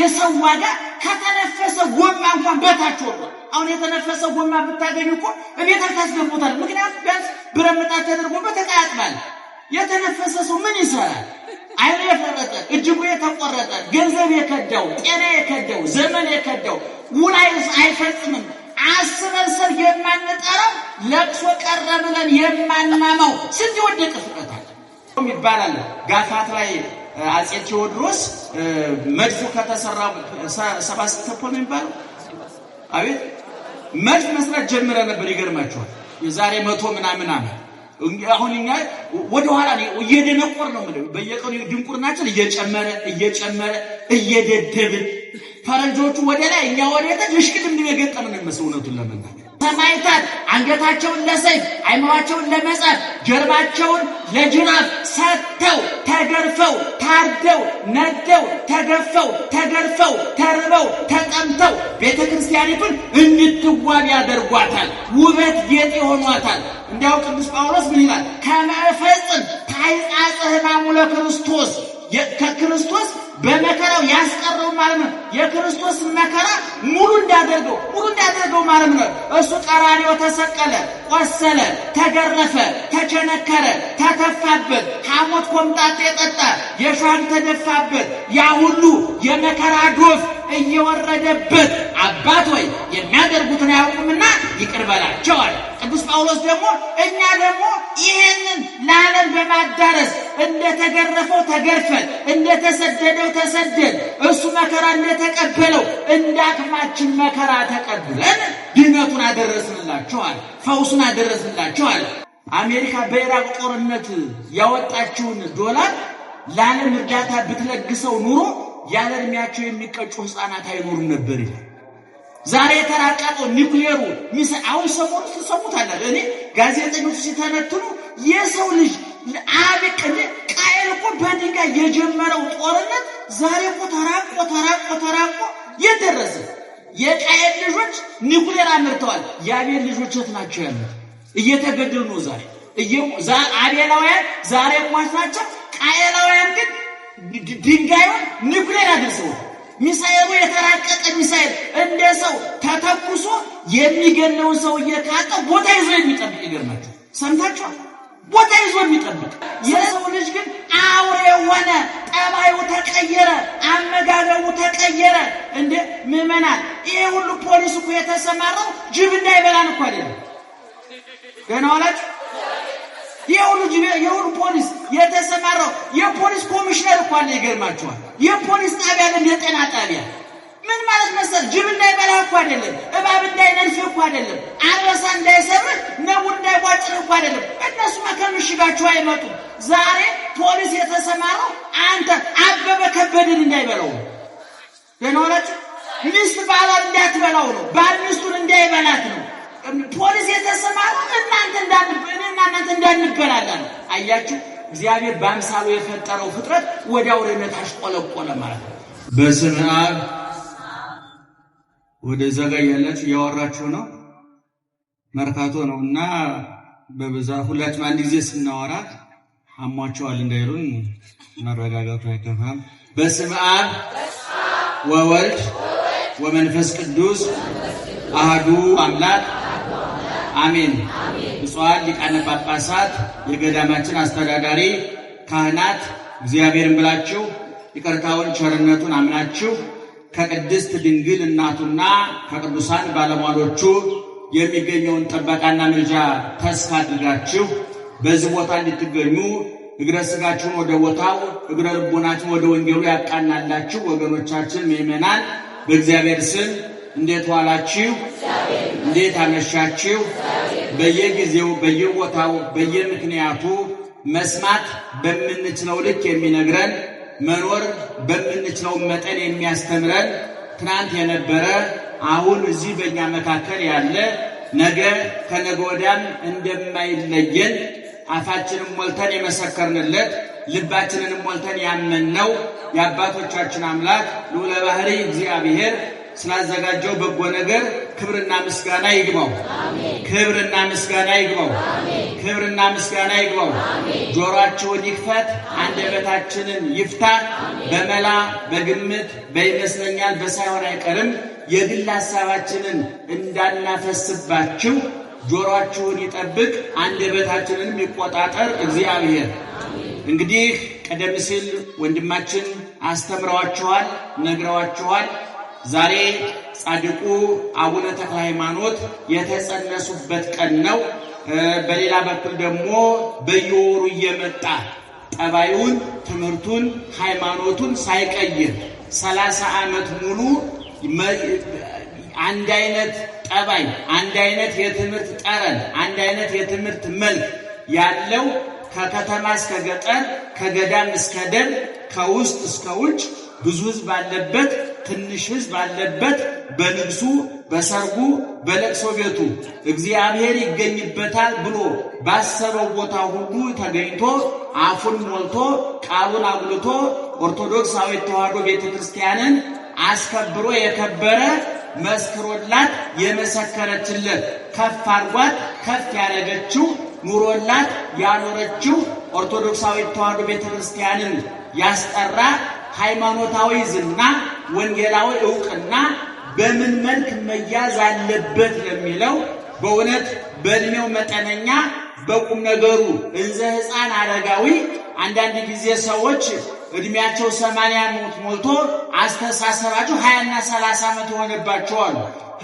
የሰው ዋጋ ከተነፈሰ ጎማ እንኳን በታች ወርዷል። አሁን የተነፈሰ ጎማ ብታገኙ እኮ እቤት ታስገቡታል። ምክንያቱም ቢያንስ ብረምጣት ተደርጎበት ተቃጥሏል። የተነፈሰ ሰው ምን ይሰራል? አይኑ የፈረጠ እጅጉ የተቆረጠ ገንዘብ የከዳው ጤና የከዳው ዘመን የከዳው ውላይስ አይፈጽምም። አስበን ሰር የማንጠራው ለቅሶ ቀረ ብለን የማናማው ስንት ወደቀ ፍጥረት አለ ይባላል። ጋፋት ላይ አጼ ቴዎድሮስ መድፉ ከተሰራ 7 ተፖል ነው የሚባለው። አቤት መድፍ መስራት ጀምረ ነበር። ይገርማችኋል። የዛሬ 100 ምናምን ዓመት አሁን እኛ ወደ ኋላ እየደነቆር ነው ማለት በየቀኑ ድንቁርናችን እየጨመረ እየደደብን ፈረንጆቹ ወደ ላይ እኛ ወደ ታች እሽቅድም የገጠመን መስውነቱን ለመናገር ሰማይታት አንገታቸውን ለሰይፍ አይምሯቸውን ለመጻፍ ጀርባቸውን ለጅራፍ ሰጥተው ተገርፈው ታርደው ነደው ተገፈው ተገርፈው ተርበው ተጠምተው ቤተክርስቲያኒቱን እንድትዋብ ያደርጓታል። ውበት ጌጥ ይሆኗታል። እንዲያው ቅዱስ ጳውሎስ ምን ይላል? ከመፈጽም ታይጻጽ ሕማሙ ለክርስቶስ ከክርስቶስ በመከራው ያስቀረው ማለት ነው። የክርስቶስ መከራ ሙሉ እንዳደርገው ማለት ነው። እሱ ቀራንዮ ተሰቀለ፣ ቆሰለ፣ ተገረፈ፣ ተቸነከረ፣ ተተፋበት፣ ሐሞት ኮምጣጤ ጠጣ፣ የሻን ተደፋበት። ያ ሁሉ የመከራ ዶፍ እየወረደበት አባት ሆይ የሚያደርጉትን አያውቁምና ይቅር በላቸው አለ። ቅዱስ ጳውሎስ ደግሞ እኛ ደግሞ ይሄንን ለዓለም በማዳረስ እንደተገረፈው ተገርፈን እንደተሰደደው ተሰደን እሱ መከራ እንደተቀበለው እንዳቅማችን መከራ ተቀብለን ድነቱን አደረስንላቸዋል፣ ፈውሱን አደረስንላቸዋል። አሜሪካ በኢራቅ ጦርነት ያወጣችውን $1 ለዓለም እርዳታ ብትለግሰው ኑሮ ያለ እድሜያቸው የሚቀጩ ሕፃናት አይኖሩም ነበር ይላል። ዛሬ የተራቀቀው ኒውክሌሩ አሁን ሰሞኑን ትሰሙታላችሁ። እኔ ጋዜጠኞች ሲተነትኑ የሰው ልጅ አብቅን ቃየል እኮ በድንጋይ የጀመረው ጦርነት ዛሬ እኮ ተራቆ የደረሰ የቃየል ልጆች ኒውክሌር አምርተዋል። የአቤል ልጆች የት ናቸው ያሉት? እየተገደሉ ነው ዛሬ። አቤላውያን ዛሬ ሟች ናቸው። ቃየላውያን ግን ድንጋዩን ኒውክሌር አድርሰው ሚሳኤሉ የተራቀቀ ሚሳኤል እንደ ሰው ተተኩሶ የሚገለውን ሰው እየካጠ ቦታ ይዞ የሚጠብቅ ይገርማችሁ። ሰምታችኋል? ቦታ ይዞ የሚጠብቅ የሰው ልጅ ግን አውሬ ሆነ። ጠባዩ ተቀየረ፣ አመጋገቡ ተቀየረ። እንደ ምዕመናን ይሄ ሁሉ ፖሊስ እኮ የተሰማራው ጅብ እንዳይበላን እኮ አይደለም። ገና ዋላችሁ የሁሉ ፖሊስ የተሰማራው የፖሊስ ኮሚሽነር እኮ አለ። ይገርማችኋል። የፖሊስ ጣቢያ እንደ ጤና ጣቢያ ምን ማለት መሰል ጅብ እንዳይበላ እኮ አይደለም፣ እባብ እንዳይነድፍ እኮ አይደለም፣ አንበሳ እንዳይሰርህ ነብር እንዳይቧጭር እኮ አይደለም። እነሱ መከምሽጋቸው አይመጡም። ዛሬ ፖሊስ የተሰማራው አንተ አበበ ከበደን እንዳይበላው ነው። ለነወራችሁ ሚስት ባሏን እንዳትበላው ነው። ባል ሚስቱን እንዳይበላት ነው። ፖሊስ የተሰማራው እናንተ እንዳንበላላ ነው። አያችሁ፣ እግዚአብሔር በአምሳሉ የፈጠረው ፍጥረት ወደ አውሬነት አሽቆለቆለ ማለት ነው። በስመ አብ ወደ ዘጋ ያላችሁ ያወራችሁ ነው። መርካቶ ነውና በብዛት ሁላችንም አንድ ጊዜ ስናወራ አሟቸዋል እንዳይሉን መረጋጋቱ አይከፋም። በስመ አብ ወወልድ ወመንፈስ ቅዱስ አሐዱ አምላክ አሜን። ብፁዓን ሊቃነ ጳጳሳት፣ የገዳማችን አስተዳዳሪ፣ ካህናት እግዚአብሔርን ብላችሁ ይቅርታውን ቸርነቱን አምናችሁ ከቅድስት ድንግል እናቱና ከቅዱሳን ባለሟሎቹ የሚገኘውን ጥበቃና ምልጃ ተስፋ አድርጋችሁ በዚህ ቦታ እንድትገኙ እግረ ሥጋችሁን ወደ ቦታው እግረ ልቦናችሁን ወደ ወንጌሉ ያቃናላችሁ ወገኖቻችን ምእመናን በእግዚአብሔር ስም እንዴት ዋላችሁ? እንዴት አመሻችሁ? በየጊዜው በየቦታው በየምክንያቱ መስማት በምንችለው ልክ የሚነግረን መኖር በምንችለው መጠን የሚያስተምረን ትናንት የነበረ አሁን እዚህ በእኛ መካከል ያለ ነገ ከነገ ወዲያም እንደማይለየን አፋችንን ሞልተን የመሰከርንለት ልባችንን ሞልተን ያመንነው የአባቶቻችን አምላክ ልዑለ ባሕርይ እግዚአብሔር ስላዘጋጀው በጎ ነገር ክብርና ምስጋና ይግባው። ክብርና ምስጋና ይግባው። ክብርና ምስጋና ይግባው። ጆሮአችሁን ይክፈት፣ አንደበታችንን ይፍታ። በመላ በግምት በይመስለኛል በሳይሆን አይቀርም የግል ሐሳባችንን እንዳናፈስባችሁ ጆሮአችሁን ይጠብቅ፣ አንደበታችንንም ይቆጣጠር እግዚአብሔር። እንግዲህ ቀደም ሲል ወንድማችን አስተምረዋችኋል፣ ነግረዋችኋል። ዛሬ ጻድቁ አቡነ ተክለ ሃይማኖት የተጸነሱበት ቀን ነው። በሌላ በኩል ደግሞ በየወሩ እየመጣ ጠባዩን፣ ትምህርቱን፣ ሃይማኖቱን ሳይቀይር 30 ዓመት ሙሉ አንድ አይነት ጠባይ፣ አንድ አይነት የትምህርት ጠረን፣ አንድ አይነት የትምህርት መልክ ያለው ከከተማ እስከ ገጠር፣ ከገዳም እስከ ደን፣ ከውስጥ እስከ ውጭ ብዙ ሕዝብ ባለበት፣ ትንሽ ሕዝብ ባለበት በንግሱ፣ በሰርጉ፣ በለቅሶ ቤቱ እግዚአብሔር ይገኝበታል ብሎ ባሰበው ቦታ ሁሉ ተገኝቶ አፉን ሞልቶ ቃሉን አጉልቶ ኦርቶዶክሳዊት ተዋሕዶ ቤተክርስቲያንን አስከብሮ የከበረ መስክሮላት የመሰከረችለት ከፍ አርጓት ከፍ ያደረገችው ኑሮላት ያኖረችው ኦርቶዶክሳዊት ተዋሕዶ ቤተክርስቲያንን ያስጠራ ሃይማኖታዊ ዝና፣ ወንጌላዊ ዕውቅና በምን መልክ መያዝ አለበት ለሚለው በእውነት በእድሜው መጠነኛ በቁም ነገሩ እንዘ ሕፃን አረጋዊ። አንዳንድ ጊዜ ሰዎች እድሜያቸው 80 ዓመት ሞልቶ አስተሳሰባቸው 20 እና 30 ዓመት ሆነባቸዋል።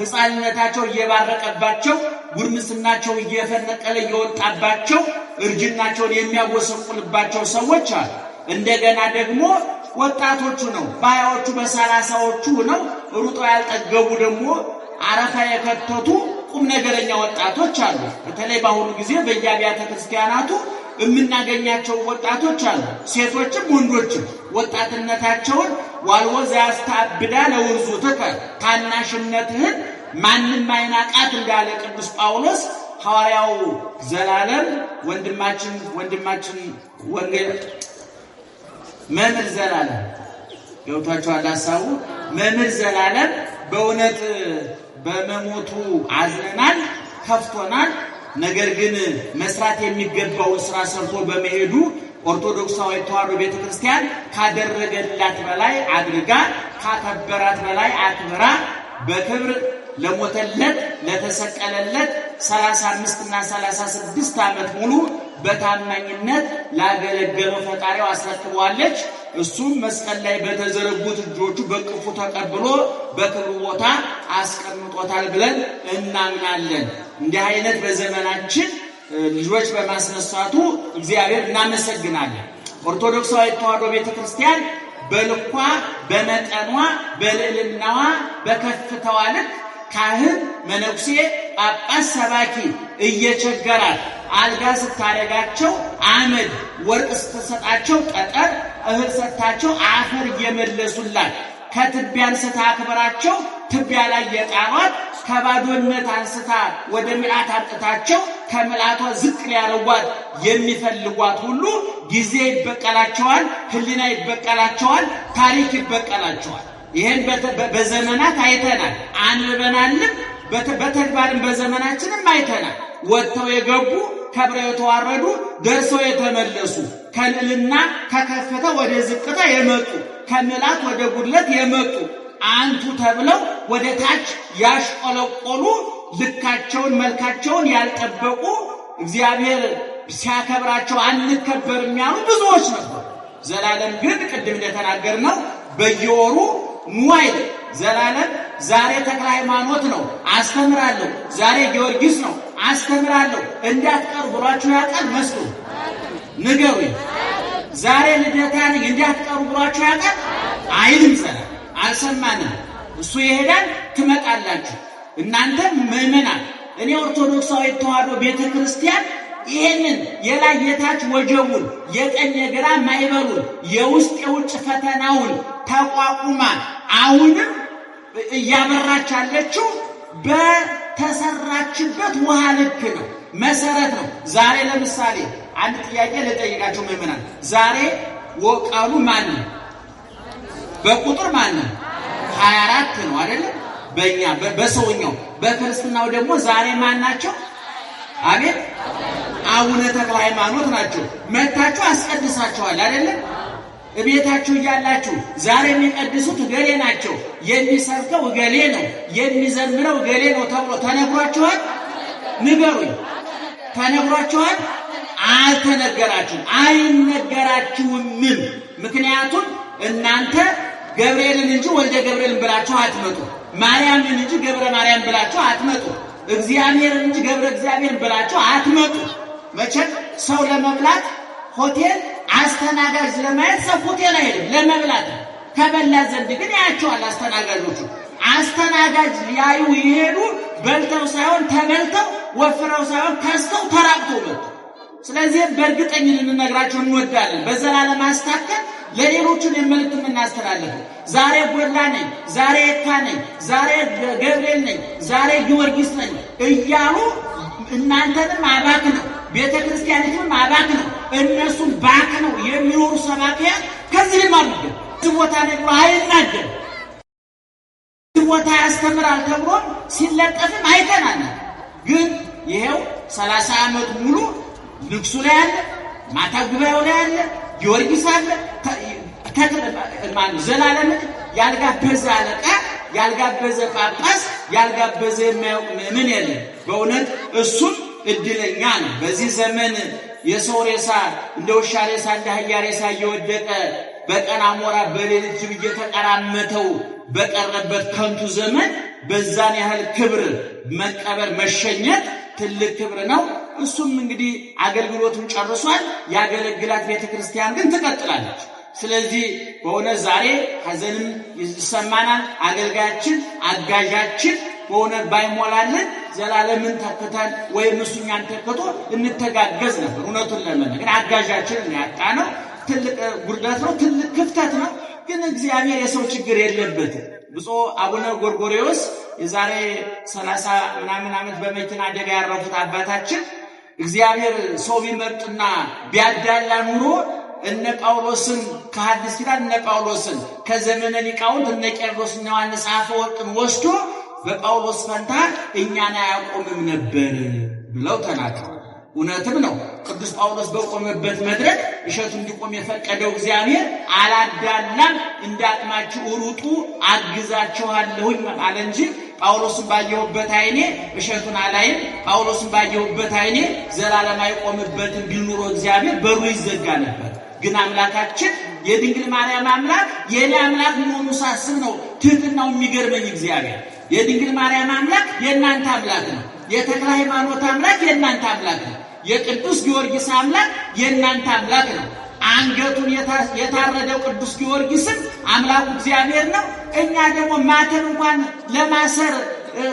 ሕፃንነታቸው እየባረቀባቸው ጉርምስናቸው እየፈነቀለ እየወጣባቸው እርጅናቸውን የሚያጎሰቁልባቸው ሰዎች አሉ። እንደገና ደግሞ ወጣቶቹ ነው በሃያዎቹ በሰላሳዎቹ ነው ሩጦ ያልጠገቡ ደግሞ አረፋ የከተቱ ቁም ነገረኛ ወጣቶች አሉ። በተለይ በአሁኑ ጊዜ በየአብያተ ክርስቲያናቱ የምናገኛቸው ወጣቶች አሉ። ሴቶችም ወንዶችም ወጣትነታቸውን ዋልወዝ ያስታብዳ ለውርዙትከ ታናሽነትህን ማንም አይናቃት እንዳለ ቅዱስ ጳውሎስ ሐዋርያው ዘላለም ወንድማችን ወንጌል መምህር ዘላለም ገብቷቸዋል ሐሳቡ። መምህር ዘላለም በእውነት በመሞቱ አዝነናል፣ ከፍቶናል። ነገር ግን መስራት የሚገባውን ስራ ሰርቶ በመሄዱ ኦርቶዶክሳዊት ተዋሕዶ ቤተክርስቲያን ካደረገላት በላይ አድርጋ ካከበራት በላይ አክብራ በክብር ለሞተለት ለተሰቀለለት 35 እና 36 ዓመት ሙሉ በታማኝነት ላገለገለው ፈጣሪው አስረክቧለች። እሱም መስቀል ላይ በተዘረጉት እጆቹ በቅፉ ተቀብሎ በክብሩ ቦታ አስቀምጦታል ብለን እናምናለን። እንዲህ አይነት በዘመናችን ልጆች በማስነሳቱ እግዚአብሔር እናመሰግናለን። ኦርቶዶክሳዊት ተዋሕዶ ቤተክርስቲያን በልኳ በመጠኗ በልዕልናዋ በከፍታዋ ልክ ካህን፣ መነኩሴ፣ ጳጳስ፣ ሰባኪ እየቸገራት አልጋ ስታደርጋቸው አመድ፣ ወርቅ ስትሰጣቸው ጠጠር፣ እህል ሰጥታቸው አፈር እየመለሱላት ከትቢያ አንስታ አክብራቸው ትቢያ ላይ የጣሏት ከባዶነት አንስታ ወደ ምልአት አምጥታቸው ከምልአቷ ዝቅ ሊያረጓት የሚፈልጓት ሁሉ ጊዜ ይበቀላቸዋል፣ ሕሊና ይበቀላቸዋል፣ ታሪክ ይበቀላቸዋል። ይሄን በዘመናት አይተናል፣ አንበናልም። በተግባርም በዘመናችንም አይተናል። ወጥተው የገቡ ከብረው የተዋረዱ ደርሰው የተመለሱ ከልዕልና ከከፍታ ወደ ዝቅታ የመጡ ከምልአት ወደ ጉድለት የመጡ አንቱ ተብለው ወደ ታች ያሽቆለቆሉ ልካቸውን መልካቸውን ያልጠበቁ እግዚአብሔር ሲያከብራቸው አንከበርም ያሉ ብዙዎች ነበሩ። ዘላለም ግን ቅድም እንደተናገርነው በየወሩ ኑዋይል ዘላለም ዛሬ ተክለ ሃይማኖት ነው አስተምራለሁ፣ ዛሬ ጊዮርጊስ ነው አስተምራለሁ እንዳትቀሩ ብሏችሁ ያውቃል? መስሉ ንገሩኝ። ዛሬ ልደታ ነኝ እንዳትቀሩ ብሏችሁ ያውቃል? አይልም። ዘላለም አልሰማንም። እሱ ይሄዳል፣ ትመጣላችሁ። እናንተም ምእመናን እኔ ኦርቶዶክሳዊት ተዋሕዶ ቤተክርስቲያን ይሄንን የላይ የታች ወጀቡን የቀኝ የግራ ማይበሉን የውስጥ የውጭ ፈተናውን ተቋቁማ አሁንም እያበራች ያለችው በተሰራችበት ውሃ ልክ ነው፣ መሰረት ነው። ዛሬ ለምሳሌ አንድ ጥያቄ ልጠይቃችሁ ምእመናን፣ ዛሬ ወቃሉ ማን ነው? በቁጥር ማን ነው? 24 ነው አይደል? በእኛ በሰውኛው። በክርስትናው ደግሞ ዛሬ ማን ናቸው? አቤት አቡነ ተክለ ሃይማኖት ናቸው። መታችሁ አስቀድሳችኋል አይደለም? እቤታችሁ እያላችሁ ዛሬ የሚቀድሱት ገሌ ናቸው፣ የሚሰብከው ገሌ ነው፣ የሚዘምረው ገሌ ነው ተብሎ ተነግሯችኋል? ንገሩኝ። ተነግሯችኋል? አልተነገራችሁም፣ አይነገራችሁም። ምክንያቱም እናንተ ገብርኤልን እንጂ ወልደ ገብርኤልን ብላችሁ አትመጡ፣ ማርያምን እንጂ ገብረ ማርያም ብላችሁ አትመጡ፣ እግዚአብሔርን እንጂ ገብረ እግዚአብሔርን ብላችሁ አትመጡ። መቼም ሰው ለመብላት ሆቴል አስተናጋጅ ለማየት ሰው ሆቴል አይሄድም፣ ለመብላት ከበላ ዘንድ ግን ያያቸዋል አስተናጋጆቹ። አስተናጋጅ ሊያዩ ይሄዱ በልተው ሳይሆን ተበልተው፣ ወፍረው ሳይሆን ከስተው ተራቅተው መጡ። ስለዚህ በእርግጠኝነት ልንነግራችሁ እንወዳለን። በዘላለም አስታከል ለሌሎችን የመልእክት የምናስተላልፈው ዛሬ ጎላ ነኝ፣ ዛሬ የካ ነኝ፣ ዛሬ ገብርኤል ነኝ፣ ዛሬ ጊዮርጊስ ነኝ እያሉ እናንተንም አባክ ነው፣ ቤተ ክርስቲያኒቱም አባክ ነው፣ እነሱም ባክ ነው የሚኖሩ ሰባኪያን ከዚህም አሉት። እዚህ ቦታ ነግሮ አይናገር፣ እዚህ ቦታ ያስተምራል ተብሎ ሲለጠፍም አይተናል። ግን ይሄው 30 ዓመት ሙሉ ንግሱ ላይ አለ፣ ማታ ጉባኤው ላይ አለ፣ ጊዮርጊስ አለ፣ ዘላለም ያልጋበዘ አለቃ፣ ያልጋበዘ ጳጳስ፣ ያልጋበዘ የማያውቅ ምን የለም። በእውነት እሱም እድለኛ ነው። በዚህ ዘመን የሰው ሬሳ እንደ ውሻ ሬሳ እንደ አህያ ሬሳ እየወደቀ በቀን አሞራ በሌሊት ጅብ እየተቀራመተው በቀረበት ከንቱ ዘመን በዛን ያህል ክብር መቀበር መሸኘት ትልቅ ክብር ነው። እሱም እንግዲህ አገልግሎቱን ጨርሷል። ያገለግላት ቤተክርስቲያን ግን ትቀጥላለች። ስለዚህ በእውነት ዛሬ ሐዘንም ይሰማናል። አገልጋያችን አጋዣችን በእውነት ባይሞላልን ዘላለምን ተክተን ወይም እሱኛን ተክቶ እንተጋገዝ ነበር። እውነቱን ለመናገር አጋዣችንን ያጣነው ትልቅ ጉድለት ነው፣ ትልቅ ክፍተት ነው። ግን እግዚአብሔር የሰው ችግር የለበትም። ብፁዕ አቡነ ጎርጎርዮስ የዛሬ 30 ምናምን ዓመት በመኪና አደጋ ያረፉት አባታችን እግዚአብሔር ሰው ቢመርጥና ቢያዳላ ኑሮ እነ ጳውሎስን ከሐዲስ ኪዳን እነ ጳውሎስን ከዘመነ ሊቃውንት እነ ቄርሎስና ዮሐንስ አፈወርቅን ወስዶ በጳውሎስ ፈንታ እኛን አያቆምም ነበር ብለው ተናግረዋል። እውነትም ነው። ቅዱስ ጳውሎስ በቆመበት መድረክ እሸቱ እንዲቆም የፈቀደው እግዚአብሔር አላዳላም፣ እንዳቅማችሁ ሩጡ አግዛችኋለሁኝ አለ እንጂ ጳውሎስን ባየሁበት ዓይኔ እሸቱን አላይም፣ ጳውሎስን ባየሁበት ዓይኔ ዘላለም አይቆምበትም ቢል ኑሮ እግዚአብሔር በሩ ይዘጋ ነበር። ግን አምላካችን የድንግል ማርያም አምላክ የኔ አምላክ መሆኑ ሳስብ ነው ትህትናው የሚገርመኝ። እግዚአብሔር የድንግል ማርያም አምላክ የእናንተ አምላክ ነው። የተክለ ሃይማኖት አምላክ የእናንተ አምላክ ነው። የቅዱስ ጊዮርጊስ አምላክ የእናንተ አምላክ ነው። አንገቱን የታረደው ቅዱስ ጊዮርጊስም አምላኩ እግዚአብሔር ነው። እኛ ደግሞ ማተብ እንኳን ለማሰር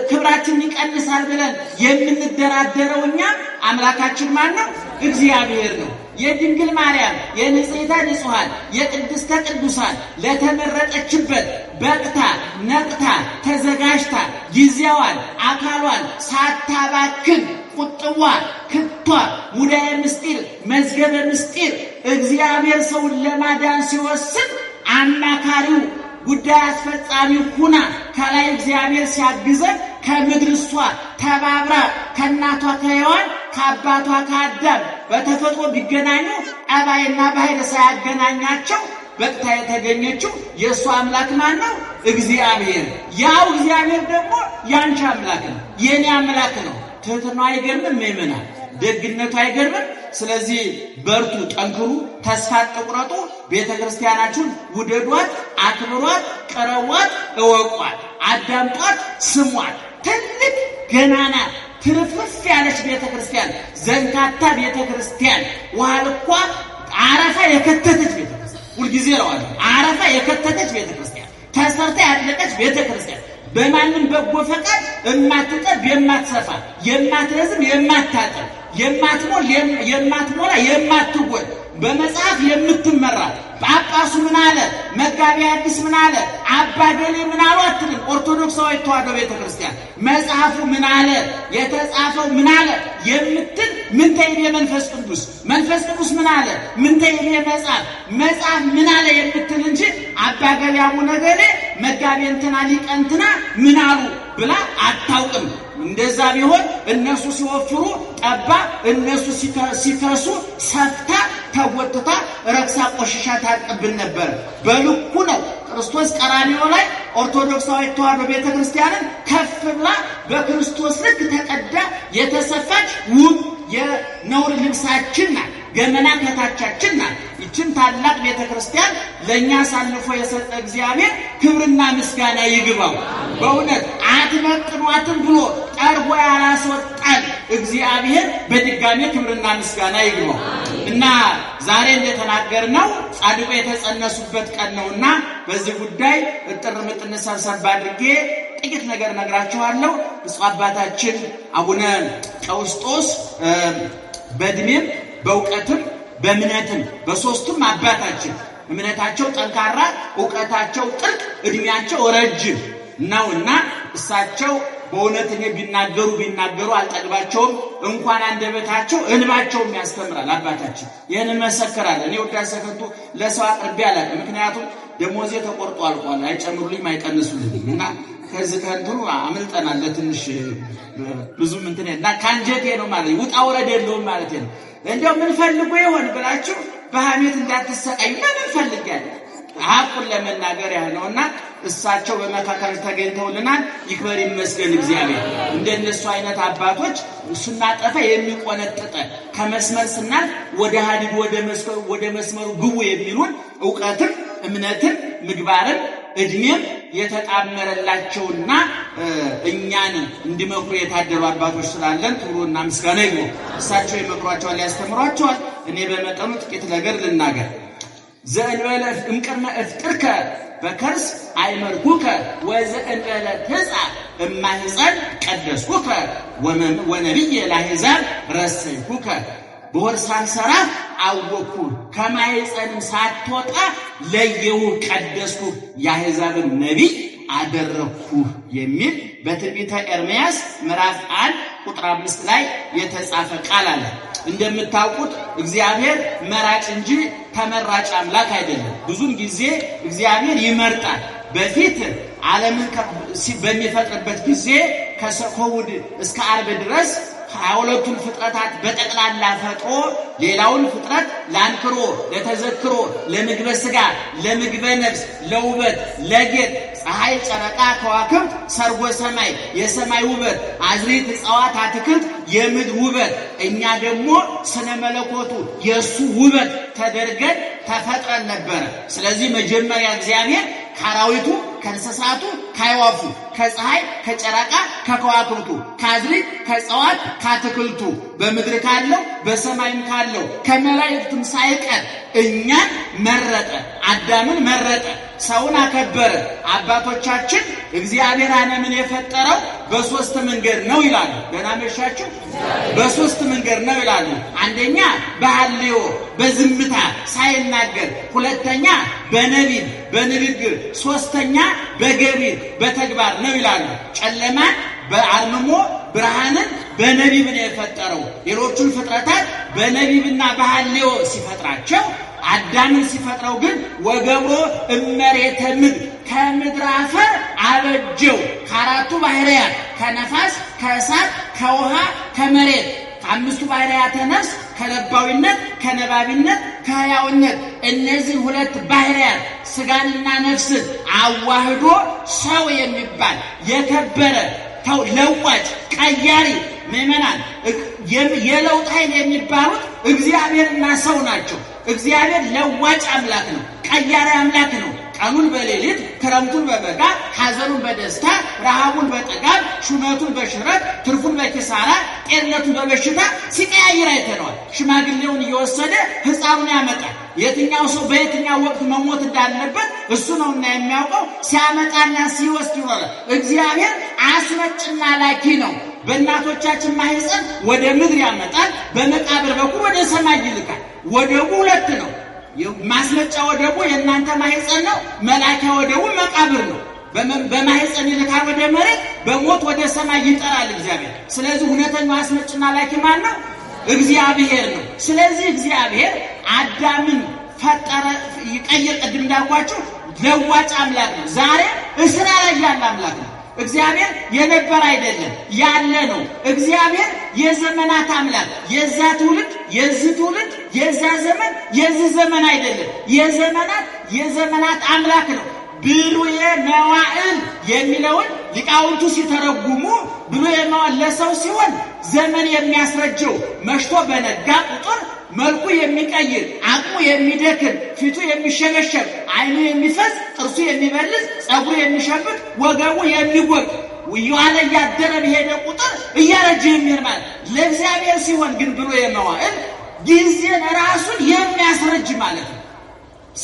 ክብራችን ይቀንሳል ብለን የምንደራደረው እኛ አምላካችን ማን ነው? እግዚአብሔር ነው። የድንግል ማርያም የንጽሕተ ንጹሐን የቅድስተ ቅዱሳን ለተመረጠችበት በቅታ ነቅታ ተዘጋጅታ ጊዜዋን አካሏን ሳታባክን ቁጥዋ ክቷ ሙዳየ ምስጢር መዝገበ ምስጢር እግዚአብሔር ሰውን ለማዳን ሲወስን አማካሪው ጉዳይ አስፈጻሚ ሁና ከላይ እግዚአብሔር ሲያግዘን ከምድር እሷ ተባብራ ከእናቷ ከሔዋን ከአባቷ ከአዳም በተፈጥሮ ቢገናኙ ጠባይና ባህር ሳያገናኛቸው በቅታ የተገኘችው የእሷ አምላክ ማን ነው? እግዚአብሔር። ያው እግዚአብሔር ደግሞ ያንቺ አምላክ ነው፣ የኔ አምላክ ነው። ትህትናው አይገርምም? ምእመናን ደግነቱ አይገርምም? ስለዚህ በርቱ፣ ጠንክሩ፣ ተስፋ አትቁረጡ። ቤተ ክርስቲያናችሁን ውደዷት፣ አክብሯት፣ ቅረቧት፣ እወቋት፣ አዳምጧት፣ ስሟት። ትልቅ ገናና ትርፍርፍ ያለች ቤተ ክርስቲያን፣ ዘንካታ ቤተ ክርስቲያን፣ ውሃ ልኳ አረፋ የከተተች ቤተ ክርስቲያን፣ ሁልጊዜ ረዋል አረፋ የከተተች ቤተ ክርስቲያን፣ ተሰርታ ያለቀች ቤተ ክርስቲያን፣ በማንም በጎ ፈቃድ የማትጠብ የማትሰፋ የማትረዝም የማታጠብ የማትሞላ የማትጎል በመጽሐፍ የምትመራ ጳጳሱ ምን አለ፣ መጋቢ ሐዲስ ምን አለ፣ አባ ገሌ ምን አሉ አትልም። ኦርቶዶክሳዊ ተዋሕዶ ቤተክርስቲያን መጽሐፉ ምን አለ፣ የተጻፈው ምን አለ የምትል ምን ተይል የመንፈስ ቅዱስ መንፈስ ቅዱስ ምን አለ፣ ምን ተይል የመጽሐፍ መጽሐፍ ምን አለ የምትል እንጂ አባ ገሌ አቡነ ገሌ መጋቤ እንትና ሊቀ እንትና ምን አሉ ብላ አታውቅም። እንደዛ ቢሆን እነሱ ሲወፍሩ ጠባ፣ እነሱ ሲከሱ ሰፍታ ተወጥታ ረክሳ ቆሽሻ ታጥብን ነበር። በልኩ ነው ክርስቶስ ቀራንዮ ላይ ኦርቶዶክሳዊ ተዋሕዶ ቤተክርስቲያንን ከፍ ብላ በክርስቶስ ልክ ተቀዳ የተሰፋች ውብ የነውር ልብሳችን ናት። ገመና ከታቻችን ናት። ይችን ታላቅ ቤተክርስቲያን ለኛ አሳልፎ የሰጠ እግዚአብሔር ክብርና ምስጋና ይግባው። በእውነት አትመጥኗትም ብሎ ጠርጎ ያላስወጣል እግዚአብሔር በድጋሚ ክብርና ምስጋና ይግባው እና ዛሬ እንደተናገርነው ጻድቁ የተጸነሱበት ቀን ነውና በዚህ ጉዳይ እጥር ምጥን ሰብሰብ አድርጌ ጥቂት ነገር ነግራችኋለሁ። ብፁዕ አባታችን አቡነ ቀውስጦስ በእድሜም በእውቀትም በእምነትም በሶስቱም አባታችን እምነታቸው ጠንካራ፣ እውቀታቸው ጥልቅ፣ እድሜያቸው ረጅም ነውና እሳቸው በእውነት እኔ ቢናገሩ አልጠግባቸውም። እንኳን አንደበታቸው እንባቸውም ያስተምራል። አባታችን ይህን መሰከራል። እኔ ውዳሴ ከንቱ ለሰው አቅርቤ አላውቅም። ምክንያቱም ደሞዜ ተቆርጦ አልቋል። አይጨምሩልኝም አይቀንሱልኝም እና ከዚህ ከንቱ አምልጠናል። ለትንሽ ብዙም እንትን እና ካንጀቴ ነው ማለት ውጣ ወረድ የለውም ማለት ነው። እንደው ምን ፈልጎ ይሆን ብላችሁ በሐሜት እንዳትሰቃዩ ምን ፈልጋለሁ ሐቁን ለመናገር ያህል ነውና እሳቸው በመካከል ተገኝተውልናል። ይክበር ይመስገን እግዚአብሔር። እንደነሱ አይነት አባቶች ስናጠፋ የሚቆነጥጠ ከመስመር ስናል ወደ ሐዲድ ወደ መስመሩ ግቡ የሚሉን ዕውቀትም እምነትም ምግባርም እድሜም የተጣመረላቸውና እኛን እንዲመክሩ የታደሉ አባቶች ስላለን ክብሩና ምስጋና ይግባው። እሳቸው ይመክሯቸዋል፣ ያስተምሯቸዋል። እኔ በመጠኑ ጥቂት ነገር ልናገር። ዘእንበለ እምቅድመ እፍጥርከ በከርስ አይመርኩከ ወዘእንበለ ትጻእ እማሕፀን ቀደስኩከ ወነቢየ ለአሕዛብ ረሰይኩከ። በሆድ ሳልሰራ አወኩ ከማሕፀንም ሳትወጣ ለየሁ ቀደስኩ የአሕዛብን ነቢይ አደረኩ የሚል በትንቢተ ኤርምያስ ምዕራፍ 1 ቁጥር 5 ላይ የተጻፈ ቃል አለ። እንደምታውቁት እግዚአብሔር መራጭ እንጂ ተመራጭ አምላክ አይደለም። ብዙም ጊዜ እግዚአብሔር ይመርጣል። በፊት ዓለምን በሚፈጥርበት ጊዜ ከሰኮውድ እስከ ዓርብ ድረስ 22ቱን ፍጥረታት በጠቅላላ ፈጥሮ ሌላውን ፍጥረት ለአንክሮ፣ ለተዘክሮ፣ ለምግበ ሥጋ፣ ለምግበ ነፍስ፣ ለውበት፣ ለጌጥ ፀሐይ፣ ጨረቃ፣ ከዋክብት፣ ሰርጎ ሰማይ፣ የሰማይ ውበት፣ አዝሪት፣ እጽዋት፣ አትክልት፣ የምድር ውበት፣ እኛ ደግሞ ስነ መለኮቱ የእሱ ውበት ተደርገን ተፈጥረን ነበረ። ስለዚህ መጀመሪያ እግዚአብሔር ከአራዊቱ፣ ከእንስሳቱ፣ ከአዕዋፉ፣ ከፀሐይ፣ ከጨረቃ፣ ከከዋክብቱ፣ ከአዝሪት፣ ከእጽዋት፣ ከአትክልቱ በምድር ካለው በሰማይም ካለው ከመላእክቱም ሳይቀር እኛን መረጠ። አዳምን መረጠ። ሰውን አከበረ። አባቶቻችን እግዚአብሔር ዓለምን የፈጠረው በሶስት መንገድ ነው ይላሉ። ደህና መሻችሁ። በሶስት መንገድ ነው ይላሉ። አንደኛ በሐልዮ በዝምታ ሳይናገር፣ ሁለተኛ በነቢብ በንግግር፣ ሶስተኛ በገቢር በተግባር ነው ይላሉ። ጨለማን በአርምሞ ብርሃንን በነቢብ ነው የፈጠረው። ሌሎቹን ፍጥረታት በነቢብና በሐልዮ ሲፈጥራቸው አዳምን ሲፈጥረው ግን ወገብሮ እመሬተ ምድር ከምድር አፈር አበጀው። ከአራቱ ባህርያት ከነፋስ፣ ከእሳት፣ ከውሃ፣ ከመሬት ከአምስቱ ባህርያተ ነፍስ ከለባዊነት፣ ከነባቢነት፣ ከሕያውነት እነዚህ ሁለት ባህርያት ስጋንና ነፍስን አዋህዶ ሰው የሚባል የከበረ ለዋጭ ቀያሪ ምዕመናን የለውጥ ኃይል የሚባሉት እግዚአብሔርና ሰው ናቸው። እግዚአብሔር ለዋጭ አምላክ ነው። ቀያሪ አምላክ ነው። ቀኑን በሌሊት ክረምቱን በበጋ ሐዘኑን በደስታ ረሃቡን በጥጋብ ሹመቱን በሽረት ትርፉን በኪሳራ ጤንነቱን በበሽታ ሲቀያይር አይተነዋል። ሽማግሌውን እየወሰደ ሕፃኑን ያመጣል። የትኛው ሰው በየትኛው ወቅት መሞት እንዳለበት እሱ ነውና የሚያውቀው። ሲያመጣና ሲወስድ ይኖራል። እግዚአብሔር አስመጭና ላኪ ነው። በእናቶቻችን ማህፀን ወደ ምድር ያመጣል። በመቃብር በኩል ወደ ሰማይ ይልካል። ወደቡ ሁለት ነው። ማስመጫ ወደቡ የእናንተ ማህፀን ነው። መላኪያ ወደቡ መቃብር ነው። በማህፀን ይልካል ወደ መሬት፣ በሞት ወደ ሰማይ ይጠራል እግዚአብሔር። ስለዚህ እውነተኛው አስመጭና ላኪ ማን ነው? እግዚአብሔር ነው። ስለዚህ እግዚአብሔር አዳምን ፈጠረ፣ ይቀይር። ቅድም እንዳልኳችሁ ለዋጭ አምላክ ነው። ዛሬ እስራ ላይ ያለ አምላክ ነው። እግዚአብሔር የነበረ አይደለም ያለ ነው። እግዚአብሔር የዘመናት አምላክ የዛ ትውልድ የዚህ ትውልድ የዛ ዘመን የዚህ ዘመን አይደለም። የዘመናት አምላክ ነው። ብሉየ መዋዕል የሚለውን ሊቃውንቱ ሲተረጉሙ ብሉየ መዋዕል ለሰው ሲሆን ዘመን የሚያስረጀው መሽቶ በነጋ ቁጥር መልኩ የሚቀይር አቅሙ የሚደክም ፊቱ የሚሸበሸብ አይኑ የሚፈዝ ጥርሱ የሚበልዝ ጸጉሩ የሚሸብት ወገቡ የሚጎብ ወያለ ያደረ በሄደ ቁጥር እያረጀ የሚርማል። ለእግዚአብሔር ሲሆን ግን ብሉየ መዋዕል ጊዜን ራሱን የሚያስረጅ ማለት ነው።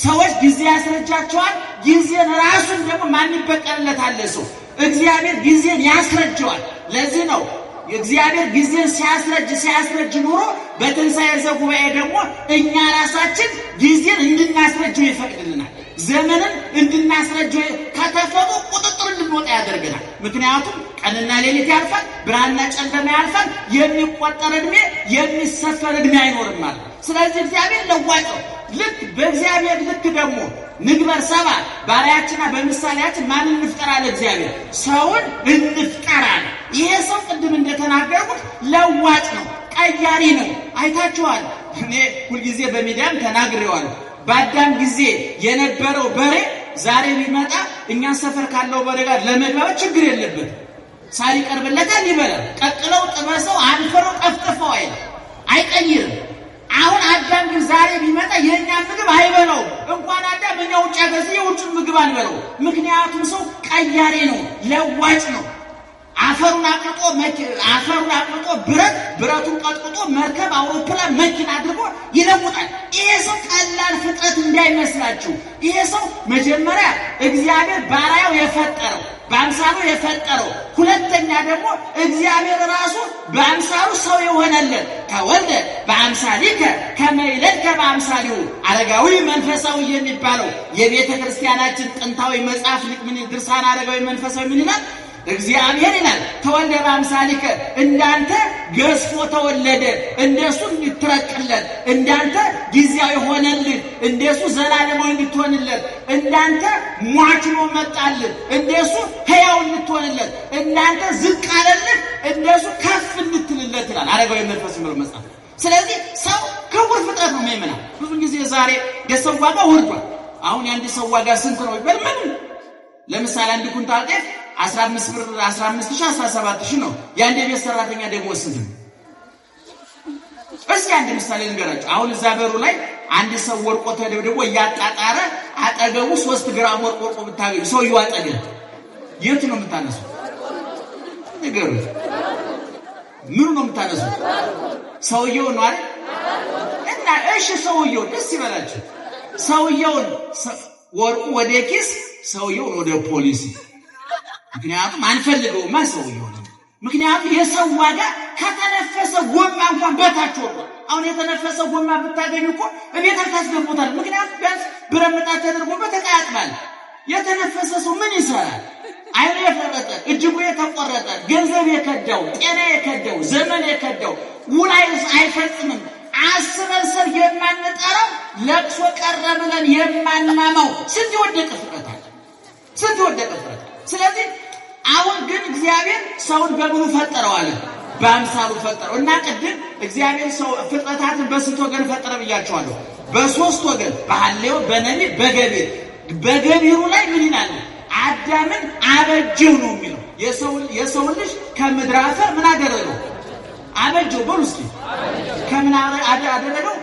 ሰዎች ጊዜ ያስረጃቸዋል። ጊዜን ራሱን ደግሞ ማን ይበቀልለታል? ሰው እግዚአብሔር ጊዜን ያስረጀዋል። ለዚህ ነው እግዚአብሔር ጊዜን ሲያስረጅ ኑሮ በትንሣኤ ዘጉባኤ ደግሞ እኛ ራሳችን ጊዜን እንድናስረጀው ይፈቅድልናል። ዘመንን እንድናስረጀው ከተፈጥሮ ቁጥጥር እንድንወጣ ያደርገናል። ምክንያቱም ቀንና ሌሊት ያልፋል፣ ብርሃንና ጨለማ ያልፋል። የሚቆጠር ዕድሜ የሚሰፈር ዕድሜ አይኖርም ማለት። ስለዚህ እግዚአብሔር ለዋጭ ነው። ልክ በእግዚአብሔር ልክ ደግሞ ንግበር ሰባ ባሪያችንና በምሳሌያችን ማን እንፍጠራለን? እግዚአብሔር ሰውን እንፍጠራለን። ይሄ ሰው ቅድም እንደተናገርኩት ለዋጭ ነው፣ ቀያሪ ነው። አይታችኋል። እኔ ሁልጊዜ በሚዲያም ተናግሬዋለሁ። በአዳም ጊዜ የነበረው በሬ ዛሬ ቢመጣ እኛ ሰፈር ካለው በሬ ጋር ለመግባባት ችግር የለበትም። ሳር ይቀርብለታል፣ ይበላል። ቀቅለው ጥበሰው አንፈረው ጠፍጥፈው አይቀይርም። አሁን አዳም ግን ዛሬ ቢመጣ የኛ ምግብ አይበላውም። እንኳን አዳም እኛ ውጭ ያገዝ የውጭ ምግብ አንበላው። ምክንያቱም ሰው ቀያሪ ነው፣ ለዋጭ ነው። አፈሩን አቅልጦ ብረቱን ቀጥቅጦ መርከብ፣ አውሮፕላን፣ መኪና አድርጎ ይለውጣል። ይሄ ሰው ቀላል ፍጥረት እንዳይመስላችሁ። ይሄ ሰው መጀመሪያ እግዚአብሔር ባሪያው የፈጠረው በአምሳሉ የፈጠረው፣ ሁለተኛ ደግሞ እግዚአብሔር ራሱ በአምሳሉ ሰው የሆነለት ተወልደ በአምሳሊከ ከመ ይለድከ በአምሳሊሁ አረጋዊ መንፈሳዊ የሚባለው የቤተ ክርስቲያናችን ጥንታዊ መጽሐፍ ድርሳነ አረጋዊ መንፈሳዊ ምን ይላል? እግዚአብሔር ይላል ተወልደ በአምሳሊከ፣ እንዳንተ ገዝፎ ተወለደ፣ እንደሱ እንድትረቅለት፣ እንዳንተ ጊዜያዊ ሆነልን፣ እንደሱ ዘላለማዊ እንድትሆንለት፣ እንዳንተ ሟች ነው መጣልን፣ እንደሱ ሕያው እንድትሆንለት፣ እንዳንተ ዝቅ አለልህ፣ እንደሱ ከፍ እንድትልለት ይላል አረጋዊ መንፈስ ነው መጽሐፍ። ስለዚህ ሰው ክቡር ፍጥረት ነው። ምእመና ብዙ ጊዜ ዛሬ የሰው ዋጋ ወርዷል። አሁን የአንድ ሰው ዋጋ ስንት ነው ይባል? ምን ለምሳሌ አንድ ኩንታል ጤፍ 15 ብር 15000 17000 ነው። የአንድ ቤት ሰራተኛ ደግሞ ስንት ነው? እስኪ አንድ ምሳሌ ልንገራችሁ። አሁን እዛ በሩ ላይ አንድ ሰው ወርቆ ተደብድቦ እያጣጣረ አጠገቡ 3 ግራም ወርቆ ብታገኙ ሰውየው አጠገብ የት ነው የምታነሱት? ንገሩት። ምን ነው የምታነሱት? ሰውየው ነው አይደል? እና እሺ ሰውየው ደስ ይበላችሁ። ሰውየውን ወርቁ ወደ ኪስ፣ ሰውየውን ወደ ፖሊስ። ምክንያቱም አንፈልገውማ ሰውየው ነው። ምክንያቱም የሰው ዋጋ ከተነፈሰ ጎማ እንኳን በታች ወርዷል። አሁን የተነፈሰ ጎማ ብታገኙ እኮ እቤት ታስገቡታል። ምክንያቱም ቢያንስ ብረምጣት ተደርጎበት ተቃጥሏል። የተነፈሰ ሰው ምን ይሰራል? አይኑ የፈረጠ፣ እጅጉ የተቆረጠ፣ ገንዘብ የከዳው፣ ጤና የከዳው፣ ዘመን የከዳው ውላይ አይፈጽምም። አስበን ሰር የማንጠራው ለቅሶ ቀረ ብለን የማናማው ስንት ወደቀ ፍጥረት አለ፣ ስንት ወደቀ ፍጥረት። ስለዚህ አሁን ግን እግዚአብሔር ሰውን በምኑ ፈጠረው አለ? በአምሳሉ ፈጠረው። እና ቅድም እግዚአብሔር ሰው ፍጥረታትን በስንት ወገን ፈጠረ ብያቸዋለሁ? በሶስት ወገን፣ በሐሌው፣ በነቢብ፣ በገቢር። በገቢሩ ላይ ምን ይላል? አዳምን አበጀው ነው የሚለው። የሰው ልጅ ከምድር አፈር ምን አደረገው? አበጀው። በሉ እስኪ ከምን አደረገው?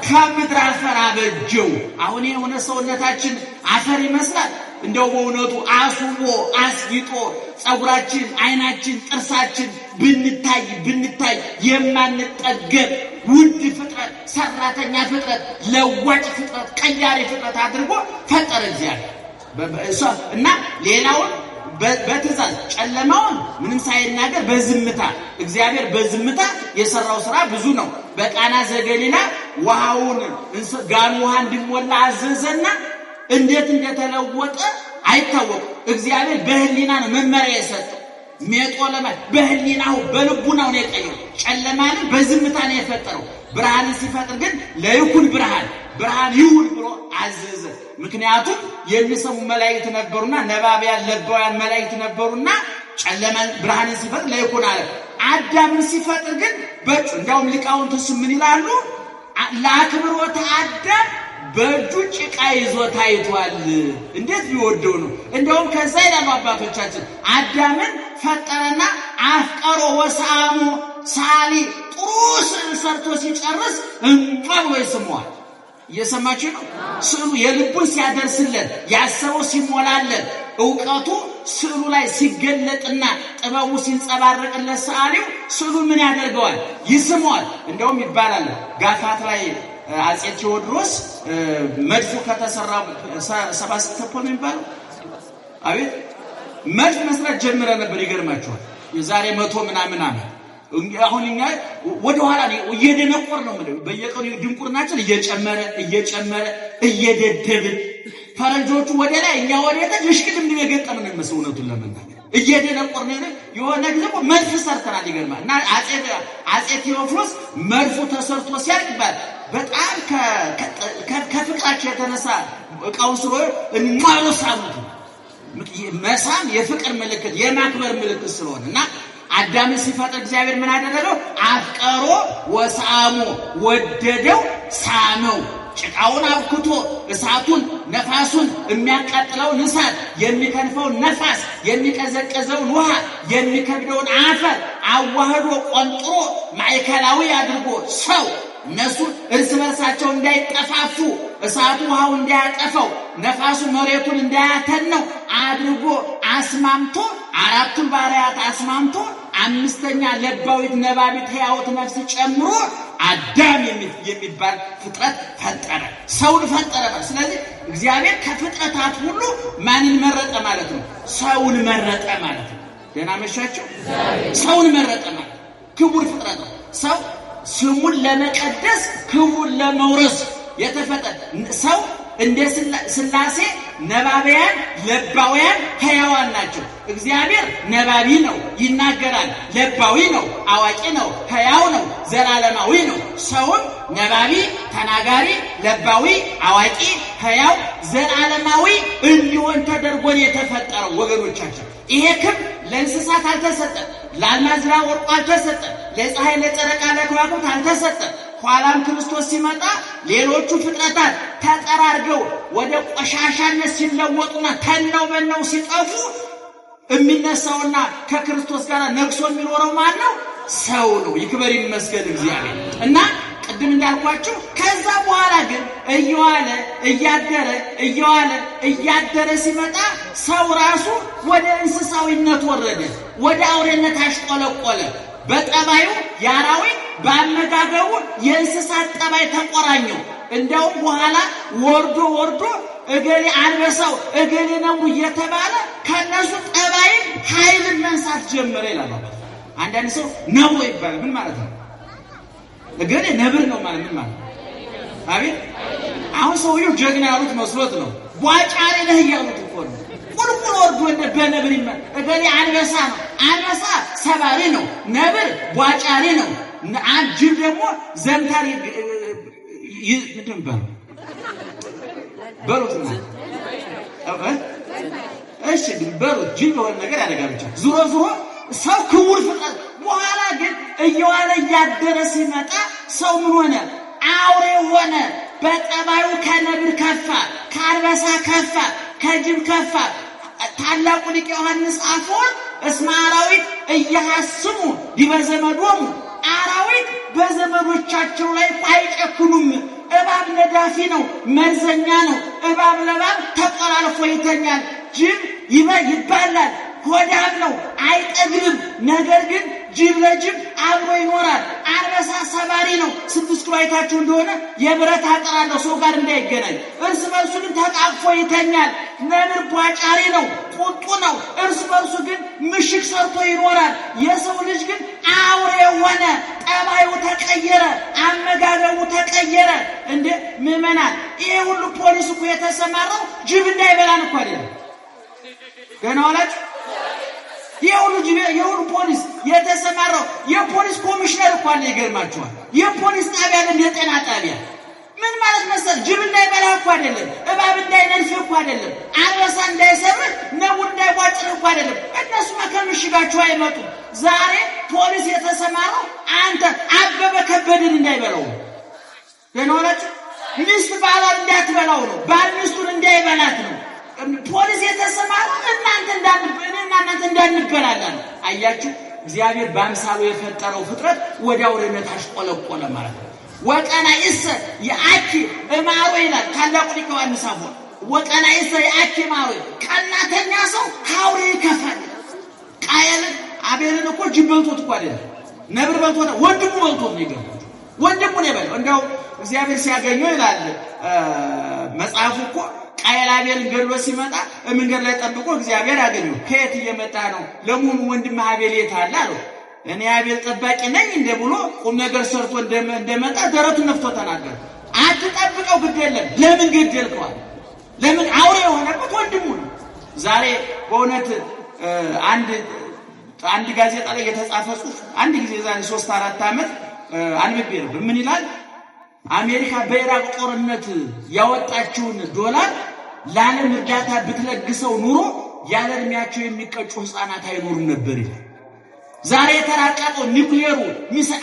ከምድር አፈር አበጀው። አሁን የሆነ ሰውነታችን አፈር ይመስላል። እንደው በእውነቱ አስውቦ አስጊጦ ጸጉራችን፣ አይናችን፣ ጥርሳችን ብንታይ የማንጠገብ ውድ ፍጥረት፣ ሰራተኛ ፍጥረት፣ ለዋጭ ፍጥረት፣ ቀያሪ ፍጥረት አድርጎ ፈጠረ እግዚአብሔር። እና ሌላውን በትእዛዝ ጨለማውን ምንም ሳይናገር በዝምታ እግዚአብሔር በዝምታ የሰራው ስራ ብዙ ነው። በቃና ዘገሊላ ውሃውን ጋኑ ውሃ እንዲሞላ አዘዘና እንዴት እንደተለወጠ አይታወቅም። እግዚአብሔር በህሊና ነው መመሪያ የሰጠው። ሜጦለማ በህሊናው በልቡናው ነው የቀየረው። ጨለማን በዝምታ ነው የፈጠረው። ብርሃንን ሲፈጥር ግን ለይኩን ብርሃን ብርሃን ይሁን ብሎ አዘዘ። ምክንያቱም የሚሰሙ መላእክት ነበሩና ነባቢያን ለባውያን መላእክት ነበሩና ጨለማን ብርሃንን ሲፈጥር ለይኩን አለ። አዳምን ሲፈጥር ግን እንደውም ሊቃውንቱስ ምን ይላሉ? ለአክብሮተ አዳም በእጁ ጭቃ ይዞ ታይቷል። እንዴት ቢወደው ነው! እንደውም ከዛ ይላሉ አባቶቻችን አዳምን ፈጠረና አፍቀሮ ወሳሙ ሳሊ ጥሩ ስዕል ሰርቶ ሲጨርስ እንኳን ወይ ስሟል። እየሰማችሁ ነው? ስዕሉ የልቡን ሲያደርስለት ያሰበው ሲሞላለት ዕውቀቱ ስዕሉ ላይ ሲገለጥና ጥበቡ ሲንጸባረቅለት ሰዓሊው ስዕሉን ምን ያደርገዋል? ይስመዋል። እንደውም ይባላል ጋፋት ላይ አጼ ቴዎድሮስ መድፉ ከተሰራ 76 ነው የሚባለው። አቤት መድፍ መስራት ጀምረ ነበር። ይገርማችኋል የዛሬ 100 ምናምን ዓመት። አሁን እኛ ወደ ኋላ እየደነቆር ነው ማለት በየቀኑ ድንቁርናችን እየጨመረ እየደደብን ፈረንጆቹ ወደ ላይ እኛ ወደ ታች እሽቅድም እየገጠምን ነው መስውነቱን ለመናገር እየደነቆር ነው። የሆነ ጊዜ መድፍ ሰርተናል። ይገርማል። እና አጼ ቴዎድሮስ መድፉ ተሰርቶ ሲያልቅባት በጣም ከፍቅራቸው የተነሳ እቃው ስሮ እንማለሳሙት። መሳም የፍቅር ምልክት የማክበር ምልክት ስለሆነና አዳምን ሲፈጥር እግዚአብሔር ምን አደረገው? አፍቀሮ ወሳሞ ወደደው፣ ሳመው። ጭቃውን አብክቶ እሳቱን ነፋሱን የሚያቃጥለውን እሳት የሚከንፈውን ነፋስ የሚቀዘቀዘውን ውሃ የሚከብደውን አፈር አዋህዶ ቆንጥሮ ማዕከላዊ አድርጎ ሰው እነሱ እርስ በርሳቸው እንዳይጠፋፉ እሳቱ ውሃው እንዳያጠፈው ነፋሱ መሬቱን እንዳያተነው አድርጎ አስማምቶ አራቱን ባህሪያት አስማምቶ አምስተኛ ለባዊት ነባቢት ሕያውት ነፍስ ጨምሮ አዳም የሚባል ፍጥረት ፈጠረ። ሰውን ፈጠረ ማለት። ስለዚህ እግዚአብሔር ከፍጥረታት ሁሉ ማንን መረጠ ማለት ነው? ሰውን መረጠ ማለት ነው። ደህና መሻችሁ። ሰውን መረጠ ማለት ክቡር ፍጥረት ነው። ሰው ስሙን ለመቀደስ ክቡር ለመውረስ የተፈጠረ ሰው እንደ ሥላሴ ነባቢያን ለባውያን ሕያዋን ናቸው። እግዚአብሔር ነባቢ ነው፣ ይናገራል። ለባዊ ነው፣ አዋቂ ነው፣ ሕያው ነው፣ ዘላለማዊ ነው። ሰውም ነባቢ፣ ተናጋሪ፣ ለባዊ፣ አዋቂ፣ ሕያው፣ ዘላለማዊ እንዲሆን ተደርጎ የተፈጠረው ወገኖቻችን። ይሄ ክብ ለእንስሳት አልተሰጠም፣ ለአልማዝራ ወርቁ አልተሰጠም፣ ለፀሐይ ለጨረቃ ለከዋክብት አልተሰጠም። ኋላም ክርስቶስ ሲመጣ ሌሎቹ ፍጥረታት ተጠራርገው ወደ ቆሻሻነት ሲለወጡና ተነው በነው ሲጠፉ የሚነሳውና ከክርስቶስ ጋር ነግሶ የሚኖረው ማን ነው? ሰው ነው። ይክበር ይመስገን እግዚአብሔር። እና ቅድም እንዳልኳችሁ ከዛ በኋላ ግን እያደረ ሲመጣ ሰው ራሱ ወደ እንስሳዊነት ወረደ፣ ወደ አውሬነት አሽቆለቆለ። በጠባዩ የአራዊት በአመጋገቡ የእንስሳት ጠባይ ተቆራኘው። እንደውም በኋላ ወርዶ እገሌ አንበሳው እገሌ ነው እየተባለ ከነሱ ጠባይም ኃይልን መንሳት ጀመረ ይላል። አንዳንድ ሰው ነው ይባላል። ምን ማለት ነው? እገሌ ነብር ነው ማለት ምን ማለት ነው? አቤት አሁን ሰውየው ጀግና ያሉት መስሎት ነው። ቧጫሪ ነህ እያሉት እኮ ነው። ቁልቁል ወርዶ እንደ በነብር ይመጣ። እገሌ አንበሳ ነው። አንበሳ ሰባሪ ነው። ነብር ቧጫሪ ነው። ጅብ ደግሞ ዘምታሪ ምንድን በሉት ነው። እሺ ግን በሉት ጅብ የሆነ ነገር ያደርጋል። ብቻ ዙሮ ሰው ክቡር ፍጥረት። በኋላ ግን እየዋለ እያደረ ሲመጣ ሰው ምን ሆነ? አውሬ ሆነ። በጠባዩ ከነብር ከፋ፣ ከአንበሳ ከፋ፣ ከጅብ ከፋ። ታላቁ ሊቅ ዮሐንስ አፈወርቅ እስመ አራዊት እያሐስሙ ዲበ ዘመዶሙ፣ አራዊት በዘመዶቻቸው ላይ አይጨክኑም። እባብ ነዳፊ ነው፣ መርዘኛ ነው። እባብ ለእባብ ተቆላልፎ ይተኛል። ጅብ ይባላል፣ ሆዳም ነው፣ አይጠግብም። ነገር ግን ጅብ ለጅብ አብሮ ይኖራል። አንበሳ ሰባሪ ነው። 6 ኪሎ አይታችሁ እንደሆነ የብረት አጥር አለው ሰው ጋር እንዳይገናኝ። እርስ በርሱ ግን ተቃቅፎ ይተኛል። ነብር ቧጫሪ ነው፣ ቁጡ ነው። እርስ በርሱ ግን ምሽግ ሰርቶ ይኖራል። የሰው ልጅ ግን አውሬ ሆነ። ጠባዩ ተቀየረ፣ አመጋገቡ ተቀየረ። እንደ ምዕመናን ይሄ ሁሉ ፖሊስ እኮ የተሰማራው ጅብ እንዳይበላን እኮ አይደለም። ገና ዋላችሁ የሁሉ ፖሊስ የተሰማራው የፖሊስ ኮሚሽነር እኮ አለ። ይገርማችኋል። የፖሊስ ጣቢያ ለምን የጤና ጣቢያ ምን ማለት መሰል ጅብ እንዳይበላህ እኮ አይደለም፣ እባብ እንዳይነድፍህ እኮ አይደለም፣ አንበሳ እንዳይሰብርህ፣ ነብር እንዳይቧጭርህ እኮ አይደለም። እነሱ ከመሽጋቸው አይመጡም። ዛሬ ፖሊስ የተሰማረው አንተ አበበ ከበደን እንዳይበላው ነው። ለኖረች ሚስት ባሏን እንዳትበላው ነው። ባል ሚስቱን እንዳይበላት ነው። ፖሊስ የተሰማረው እናንተ እንዳንበላላ ነው። አያችሁ፣ እግዚአብሔር በአምሳሉ የፈጠረው ፍጥረት ወደ አውሬነት አሽቆለቆለ ማለት ነው። ወቀናይሰ የአኪ እማሮ ይላል ታላቁ ሊቅ ዮሐንስ አፈወርቅ። ወቀናይሰ የአኪ እማሮ ቀናተኛ ሰው ከአውሬ ይከፋል። ቃየልን አቤልን እኮ ጅብ በልቶት እኮ አይደለም፣ ነብር በልቶት ወንድሙ በልቶት ነው የገባው። ወንድሙ ነው የበላው። እንደው እግዚአብሔር ሲያገኘው ይላል መጽሐፉ እኮ ቃየል አቤልን ገድሎ ሲመጣ መንገድ ላይ ጠብቆ እግዚአብሔር ያገኘው። ከየት እየመጣ ነው? ለመሆኑ ወንድምህ አቤል የት አለ አለው። እኔ አቤል ጠባቂ ነኝ እንደ ብሎ ቁም ነገር ሰርቶ እንደመጣ ደረቱን ነፍቶ ተናገረ። አትጠብቀው፣ ግድ የለም። ለምን ገደልከዋል? ለምን? አውሬ የሆነበት ወንድሙ ነው። ዛሬ በእውነት አንድ ጋዜጣ ላይ የተጻፈ ጽሑፍ አንድ ጊዜ ዛሬ 3-4 ዓመት አንብቤ ነበር። ምን ይላል? አሜሪካ በኢራቅ ጦርነት ያወጣችውን $1 ለዓለም እርዳታ ብትለግሰው ኑሮ ያለ እድሜያቸው የሚቀጩ ህፃናት አይኖሩም ነበር ይላል። ዛሬ የተራቀቀው ኒውክሌሩ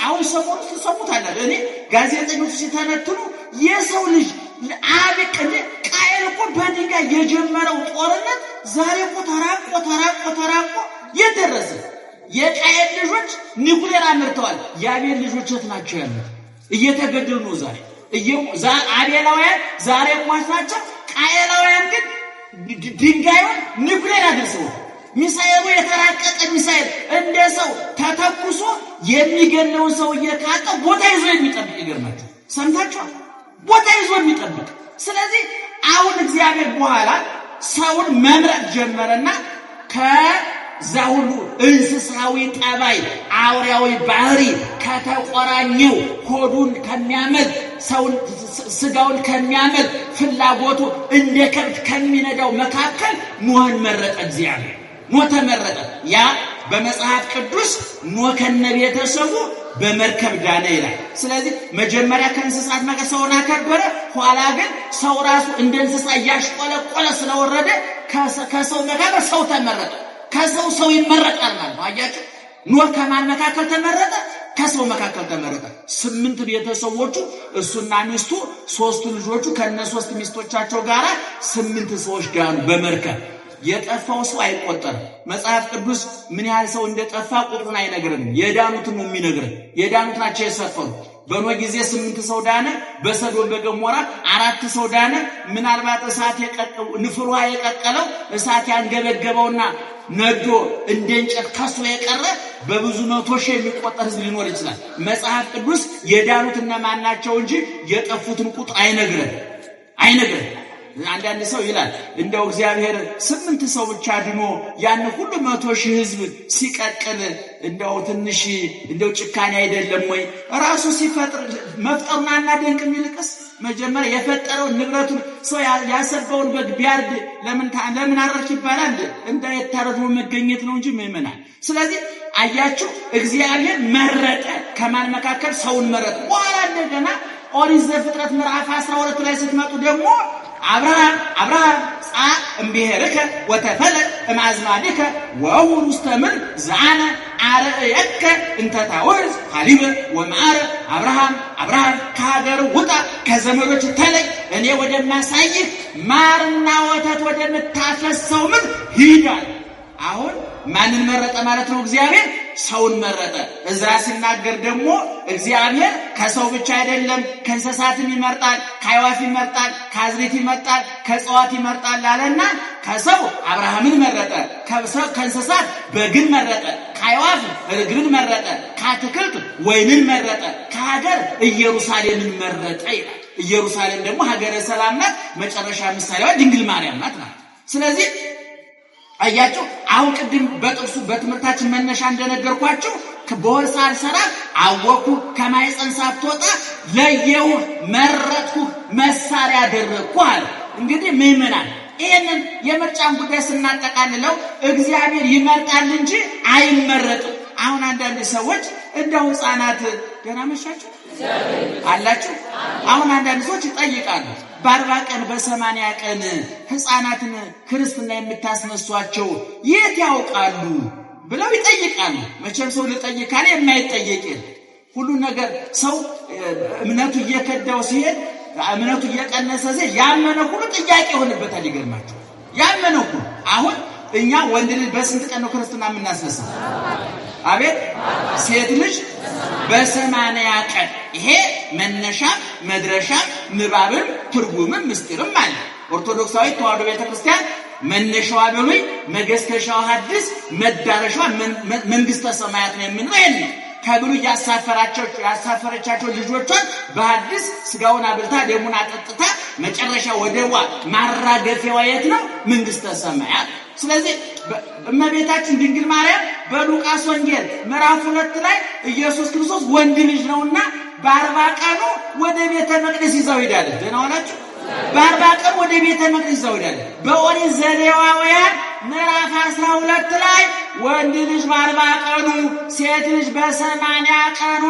አሁን ሰሞኑን ተሰሙታል። እኔ ጋዜጠኞች ሲተነትኑ የሰው ልጅ አብቅን ቃየል እኮ በድንጋይ የጀመረው ጦርነት ዛሬ እኮ ተራቆ የደረሰ የቃየል ልጆች ኒውክሌር አምርተዋል። የአቤል ልጆች የት ናቸው ያሉት? እየተገደሉ ነው ዛሬ። አቤላውያን ዛሬ ሟች ናቸው። ቃየላውያን ግን ድንጋዩን ኒውክሌር አድርሰው ሚሳኤሉ የተራቀቀ ሚሳኤል እንደ ሰው ተተኩሶ የሚገለውን ሰው እየካጠ ቦታ ይዞ የሚጠብቅ ይገርማችሁ። ሰምታችኋል? ቦታ ይዞ የሚጠብቅ። ስለዚህ አሁን እግዚአብሔር በኋላ ሰውን መምረጥ ጀመረና ከዛ ሁሉ እንስሳዊ ጠባይ አውሬያዊ ባህሪ ከተቆራኘው ሆዱን ከሚያመል ሰውን ስጋውን ከሚያመል ፍላጎቱ እንደ ከብት ከሚነዳው መካከል ኖህን መረጠ እግዚአብሔር። ኖህ ተመረጠ። ያ በመጽሐፍ ቅዱስ ኖህ ከነቤተሰቡ በመርከብ ዳነ ይላል። ስለዚህ መጀመሪያ ከእንስሳት መካከል ሰውን አከበረ። ኋላ ግን ሰው ራሱ እንደ እንስሳ እያሽቆለቆለ ስለወረደ ከሰው መካከል ሰው ተመረጠ። ከሰው ሰው ይመረጣል ማለት ነው። አያችሁ፣ ኖህ ከማን መካከል ተመረጠ? ከሰው መካከል ተመረጠ። 8 ቤተሰቦቹ እሱና ሚስቱ 3 ልጆቹ ከነ3 ሚስቶቻቸው ጋር 8 ሰዎች ዳኑ በመርከብ። የጠፋው ሰው አይቆጠርም። መጽሐፍ ቅዱስ ምን ያህል ሰው እንደጠፋ ቁጥሩን አይነግረንም። የዳኑትን ነው የሚነግረን። የዳኑት ናቸው የሰፈሩ። በኖህ ጊዜ 8 ሰው ዳነ። በሰዶም በገሞራ 4 ሰው ዳነ። ምናልባት እሳት ንፍሯ የቀቀለው እሳት ያንገበገበውና ነዶ እንደ እንጨት ከስሎ የቀረ በብዙ መቶ ሺህ የሚቆጠር ሕዝብ ሊኖር ይችላል። መጽሐፍ ቅዱስ የዳኑት እነማን ናቸው እንጂ የጠፉትን ቁጥር አይነግረን። አንዳንድ ሰው ይላል እንደው እግዚአብሔር 8 ሰው ብቻ ድኖ ያን ሁሉ 100 ሺህ ሕዝብ ሲቀቅል እንደው ትንሽ እንደው ጭካኔ አይደለም ወይ? ራሱ ሲፈጥር መፍጠሩን አናደንቅም? ይልቅስ መጀመሪያ የፈጠረው ንብረቱን ሰው ያሰበውን በግ ቢያርድ ለምን አረክ ይባላል? እንዳይታረዱ መገኘት ነው እንጂ ምእመናን። ስለዚህ አያችሁ፣ እግዚአብሔር መረጠ። ከማን መካከል? ሰውን መረጠ። በኋላ እንደገና ኦሪት ዘፍጥረት ምዕራፍ 12 ላይ ስትመጡ ደግሞ አብርሃም ጻ እምብሔርከ ወተፈለጥ እምአዝማዲከ ወውር ውስተ ምድር ዘአነ አርአየከ እንተ ታወርስ ሐሊበ ወመዓረ። አብርሃም ከሀገር ውጣ፣ ከዘመዶች ተለይ፣ እኔ ወደማሳይህ ማርና ወተት ወደምታፈሰው ምድር ሂዳል። አሁን ማንን መረጠ ማለት ነው? እግዚአብሔር ሰውን መረጠ። እዝራ ሲናገር ደግሞ እግዚአብሔር ከሰው ብቻ አይደለም ከእንስሳትም ይመርጣል፣ ከአዕዋፍ ይመርጣል፣ ከአዝርዕት ይመርጣል፣ ከእጽዋት ይመርጣል አለና ከሰው አብርሃምን መረጠ፣ ከእንስሳት በግን መረጠ፣ ከአዕዋፍ ርግብን መረጠ፣ ከአትክልት ወይንን መረጠ፣ ከሀገር ኢየሩሳሌምን መረጠ ይላል። ኢየሩሳሌም ደግሞ ሀገረ ሰላም ናት። መጨረሻ ምሳሌዋ ድንግል ማርያም ናት ማለት። ስለዚህ አያችሁ፣ አሁን ቅድም በጥቅሱ በትምህርታችን መነሻ እንደነገርኳችሁ በወር ሳልሰራ አወኩ፣ ከማኅፀን ሳትወጣ ለየሁ፣ መረጥኩ፣ መሳሪያ አደረግኩ አለ። እንግዲህ ምእመናን ይህንን የምርጫን ጉዳይ ስናጠቃልለው እግዚአብሔር ይመርጣል እንጂ አይመረጥም። አሁን አንዳንድ ሰዎች እንደው ሕፃናት ደህና መሻችሁ አላችሁ። አሁን አንዳንድ ሰዎች ይጠይቃሉ፣ በ40 ቀን በ80 ቀን ሕፃናትን ክርስትና የምታስነሷቸው የት ያውቃሉ ብለው ይጠይቃሉ። መቼም ሰው ልጠይቅ ካለ የማይጠየቅ ሁሉ ነገር ሰው እምነቱ እየከዳው ሲሄድ እምነቱ እየቀነሰ ሲሄድ ያመነ ሁሉ ጥያቄ ይሆንበታል። ይገርማችሁ ያመነ ሁሉ አሁን እኛ ወንድ ልጅ በስንት ቀን ነው ክርስትና የምናስነሳው? አቤት ሴት ልጅ በ80 ቀን። ይሄ መነሻ መድረሻ ንባብም ትርጉምም ምስጢርም አለ። ኦርቶዶክሳዊ ተዋሕዶ ቤተክርስቲያን መነሻዋ ብሉይ መገስከሻዋ ሐዲስ መዳረሻዋ መንግስተ ሰማያት ነው የምንለው ይሄን ነው። ከብሉይ ያሳፈረቻቸው ልጆቿን በሐዲስ ስጋውን አብልታ ደሙን አጠጥታ መጨረሻ ወደዋ ማራገፊያዋ የት ነው? መንግስተ ሰማያት። ስለዚህ እመቤታችን ድንግል ማርያም በሉቃስ ወንጌል ምዕራፍ 2 ላይ ኢየሱስ ክርስቶስ ወንድ ልጅ ነውና በ40 ቀኑ ወደ ቤተ መቅደስ ይዘው ሄዳለች። ደህና ዋላችሁ። በ40 ቀኑ ወደ ቤተ መቅደስ ይዘው ሄዳለች። በኦሪት ዘሌዋውያን ምዕራፍ 12 ላይ ወንድ ልጅ በ40 ቀኑ ሴት ልጅ በ80 ቀኗ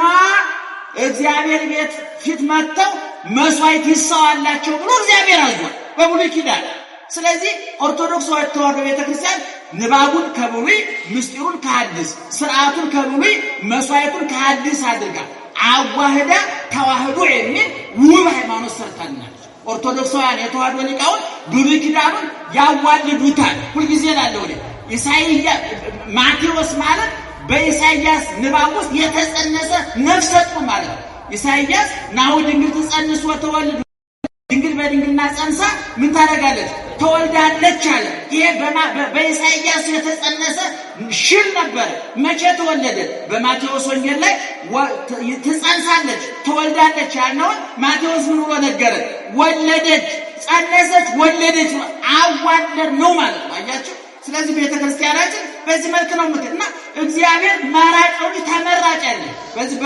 እግዚአብሔር ቤት ፊት መጥተው መስዋዕት ይሰዋላቸው ብሎ እግዚአብሔር አዟል በብሉይ ኪዳን። ስለዚህ ኦርቶዶክስ ተዋሕዶ ቤተክርስቲያን ንባቡን ከብሉይ ምስጢሩን ከሐዲስ ስርዓቱን ከብሉይ መስዋዕቱን ከሐዲስ አድርጋ አዋህዳ ተዋህዶ የሚል ውብ ሃይማኖት ሰርታለች። ኦርቶዶክሳውያን የተዋሕዶ ሊቃውንት ብሉይ ኪዳኑን ያዋልዱታል። ሁልጊዜ ላለው ኢሳይያስ ማቴዎስ ማለት በኢሳይያስ ንባብ ውስጥ የተጸነሰ ነፍሰ ጡር ማለት ነው። ኢሳይያስ ናሁ ድንግል ትጸንስ ወተወልድ፣ ድንግል በድንግልና ጸንሳ ምን ታደርጋለች? ተወልዳለች አለ። ይሄ በኢሳይያስ የተጸነሰ ሽል ነበር። መቼ ተወለደ? በማቴዎስ ወንጌል ላይ ትጸንሳለች ተወልዳለች ያልነውን ማቴዎስ ምን ብሎ ነገረ? ወለደች፣ ጸነሰች፣ ወለደች። አዋለድ ነው ማለት ነው። አያችሁ። ስለዚህ ቤተክርስቲያናችን በዚህ መልክ ነው እና እግዚአብሔር መራጭ ነው እንጂ ተመራጭ አይደለም። በዚህ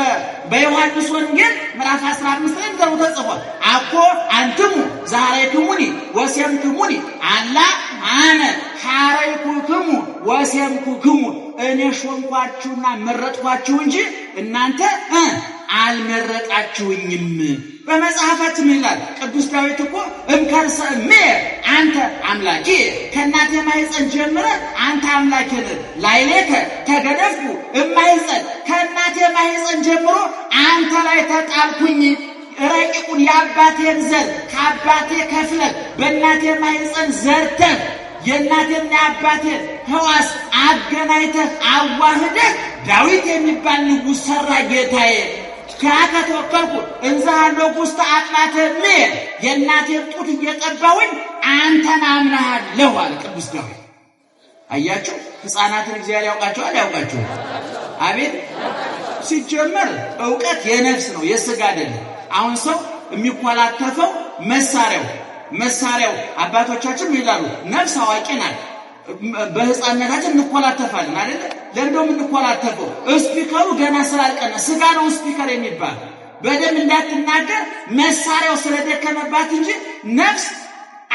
በዮሐንስ ወንጌል ምዕራፍ 15 ላይ እንደው ተጽፏል። አኮ አንትሙ ዛሬክሙኒ ወሰምክሙኒ አላ አነ ሐረይኩክሙ ወሰምኩክሙ፣ እኔ ሾምኳችሁና መረጥኳችሁ እንጂ እናንተ አልመረጣችሁኝም። በመጽሐፋችን ይላል ቅዱስ ዳዊት እኮ እምከርሰ እምየ አንተ አምላኬ፣ ከእናቴ ማኅፀን ጀምረህ አንተ አምላኬ ነህ። ላዕሌከ ተገደፍኩ እማኅፀን፣ ከእናቴ ማኅፀን ጀምሮ አንተ ላይ ተጣልኩኝ። ረቂቁን የአባቴን ዘር ከአባቴ ከፍለህ በእናቴ ማኅፀን ዘርተህ የእናቴና የአባቴን ሕዋስ አገናኝተህ አዋህደህ ዳዊት የሚባል ንጉሥ ሠራ ጌታዬ። ከተወከልኩ እንዛሃለሁ ውስጥ አጥናተ እምየ፣ የእናቴን ጡት እየጠባሁኝ አንተን አምናሃለሁ አለ ቅዱስ ዳዊት። አያችሁ፣ ሕፃናትን እግዚአብሔር ያውቃቸዋል አያውቃቸውም? አቤት። ሲጀመር ዕውቀት የነፍስ ነው የሥጋ አይደለም። አሁን ሰው የሚኮላተፈው መሳሪያው አባቶቻችን ይላሉ ነፍስ አዋቂ ናት። በሕፃንነታችን እንኮላተፋለን አይደል? ለምንድነው የምንኮላተፈው? ስፒከሩ ገና ስላልቀነ ስጋ ነው ስፒከር የሚባል በደም እንዳትናገር መሳሪያው ስለደከመባት እንጂ ነፍስ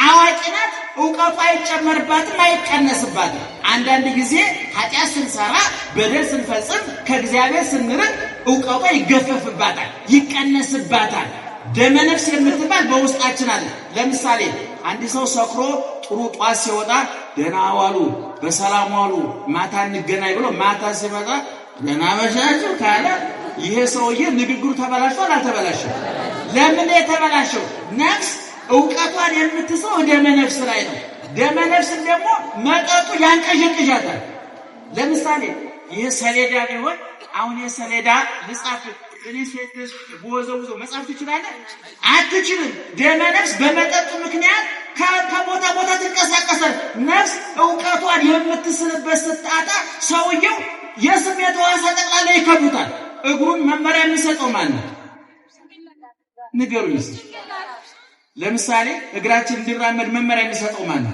አዋቂ ናት። ዕውቀቱ አይጨመርባትም አይቀነስባትም። አንዳንድ ጊዜ ኃጢአት ስንሰራ በደል ስንፈጽም ከእግዚአብሔር ስንርቅ ዕውቀቷ ይገፈፍባታል ይቀነስባታል። ደመ ነፍስ የምትባል በውስጣችን አለ። ለምሳሌ አንድ ሰው ሰክሮ ጥሩ ጧት ሲወጣ ደህና ዋሉ በሰላም ዋሉ ማታ እንገናኝ ብሎ ማታ ሲመጣ ደህና መሻችሁ ካለ ይሄ ሰውዬ ንግግሩ ተበላሽቷል አልተበላሸም? ለምን የተበላሸው? ነፍስ ዕውቀቷን የምትሰው ደመ ነፍስ ላይ ነው። ደመ ነፍስን ደግሞ መጠጡ ያንቀዠቅዣታል። ለምሳሌ ይሄ ሰሌዳ ቢሆን አሁን የሰሌዳ ልጻፍ እኔ ሴትስ ወዘውዞ መጻፍ ትችላለህ? አትችልም። ደመ ነፍስ በመጠጡ ምክንያት ከቦታ ቦታ ትንቀሳቀሳል። ነፍስ ዕውቀቷን የምትስልበት ስታጣ ሰውየው የስሜት ሕዋሳት ጠቅላላ ይከዱታል። እግሩን መመሪያ የሚሰጠው ማን ነው? ንገሩኝ እስኪ። ለምሳሌ እግራችን እንዲራመድ መመሪያ የሚሰጠው ማን ነው?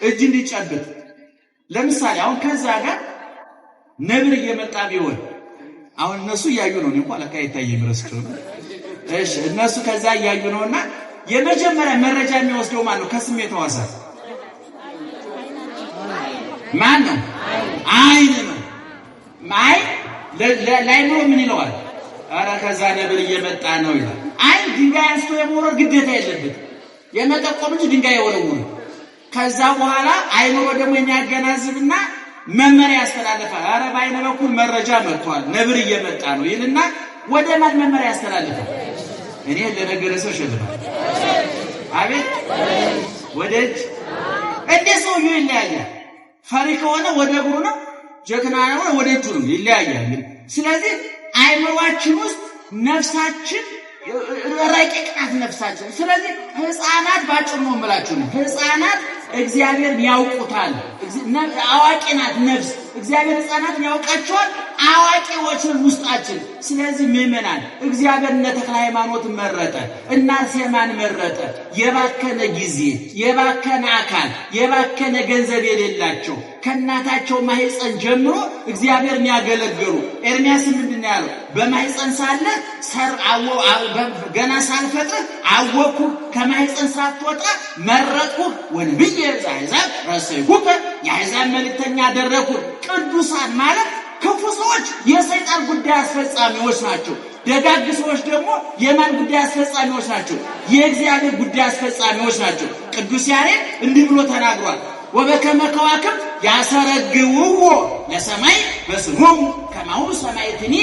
እጅ እንዲጨብጥ። ለምሳሌ አሁን ከዛ ጋር ነብር እየመጣ ቢሆን አሁን እነሱ እያዩ ነው። እኔ እንኳን ለካ አይታየኝም ረስቼው ነው። እሺ እነሱ ከዛ እያዩ ነውና የመጀመሪያ መረጃ የሚወስደው ማን ነው? ከስሜት ሕዋሳት ማን ነው? አይን ነው። አይን ለአይምሮ ምን ይለዋል? ኧረ ከዛ ነብር እየመጣ ነው ይላል። አይ ድንጋይ አንስቶ የመውረድ ግዴታ የለበት የመጠቆም እንጂ ድንጋይ የወረውር። ከዛ በኋላ አይምሮ ደግሞ የሚያገናዝብና መመሪያ ያስተላልፋል። ኧረ በአይነ በኩል መረጃ መጥቷል ነብር እየመጣ ነው ይልና ወደ ማን መመሪያ ያስተላልፋል? እኔ ለነገረ ሰው ሸልማል። አቤት ወደ እጅ እንደ ሰውዬው ይለያያል። ፈሪ ከሆነ ወደ እግሩ ነው፣ ጀግና ነው ወደ እጁ ነው፣ ይለያያል። ስለዚህ አይምሯችን ውስጥ ነፍሳችን ረቂቅ ናት ነፍሳችን። ስለዚህ ሕፃናት ባጭሩ ነው የምላችሁ ነው ሕፃናት እግዚአብሔርን ያውቁታል። አዋቂ ናት ነፍስ። እግዚአብሔር ሕፃናትን ያውቃቸዋል፣ አዋቂዎችን ውስጣችን። ስለዚህ ምእመናን እግዚአብሔር እነ ተክለ ሃይማኖት መረጠ፣ እነ አርሴማን መረጠ። የባከነ ጊዜ፣ የባከነ አካል፣ የባከነ ገንዘብ የሌላቸው ከእናታቸው ማህፀን ጀምሮ እግዚአብሔርን ያገለገሉ። ኤርምያስ ምንድን ነው ያለው? በማህፀን ሳለ ገና ሳልፈጥር አወኩ፣ ከማህፀን ሳትወጣ መረጥኩ፣ ወነቢየ ዘአሕዛብ ረሰይኩከ፣ የአሕዛብ መልእክተኛ አደረግኩ። ቅዱሳን ማለት ክፉ ሰዎች የሰይጣን ጉዳይ አስፈጻሚዎች ናቸው። ደጋግ ሰዎች ደግሞ የማን ጉዳይ አስፈጻሚዎች ናቸው? የእግዚአብሔር ጉዳይ አስፈጻሚዎች ናቸው። ቅዱስ ያሬድ እንዲህ ብሎ ተናግሯል። ወበከመ ከዋክብት ያሰረግውዎ ለሰማይ በስሞሙ ከማሁ ሰማይትኒ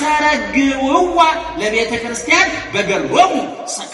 ያሰረግውዋ ለቤተ ክርስቲያን በገሮሙ።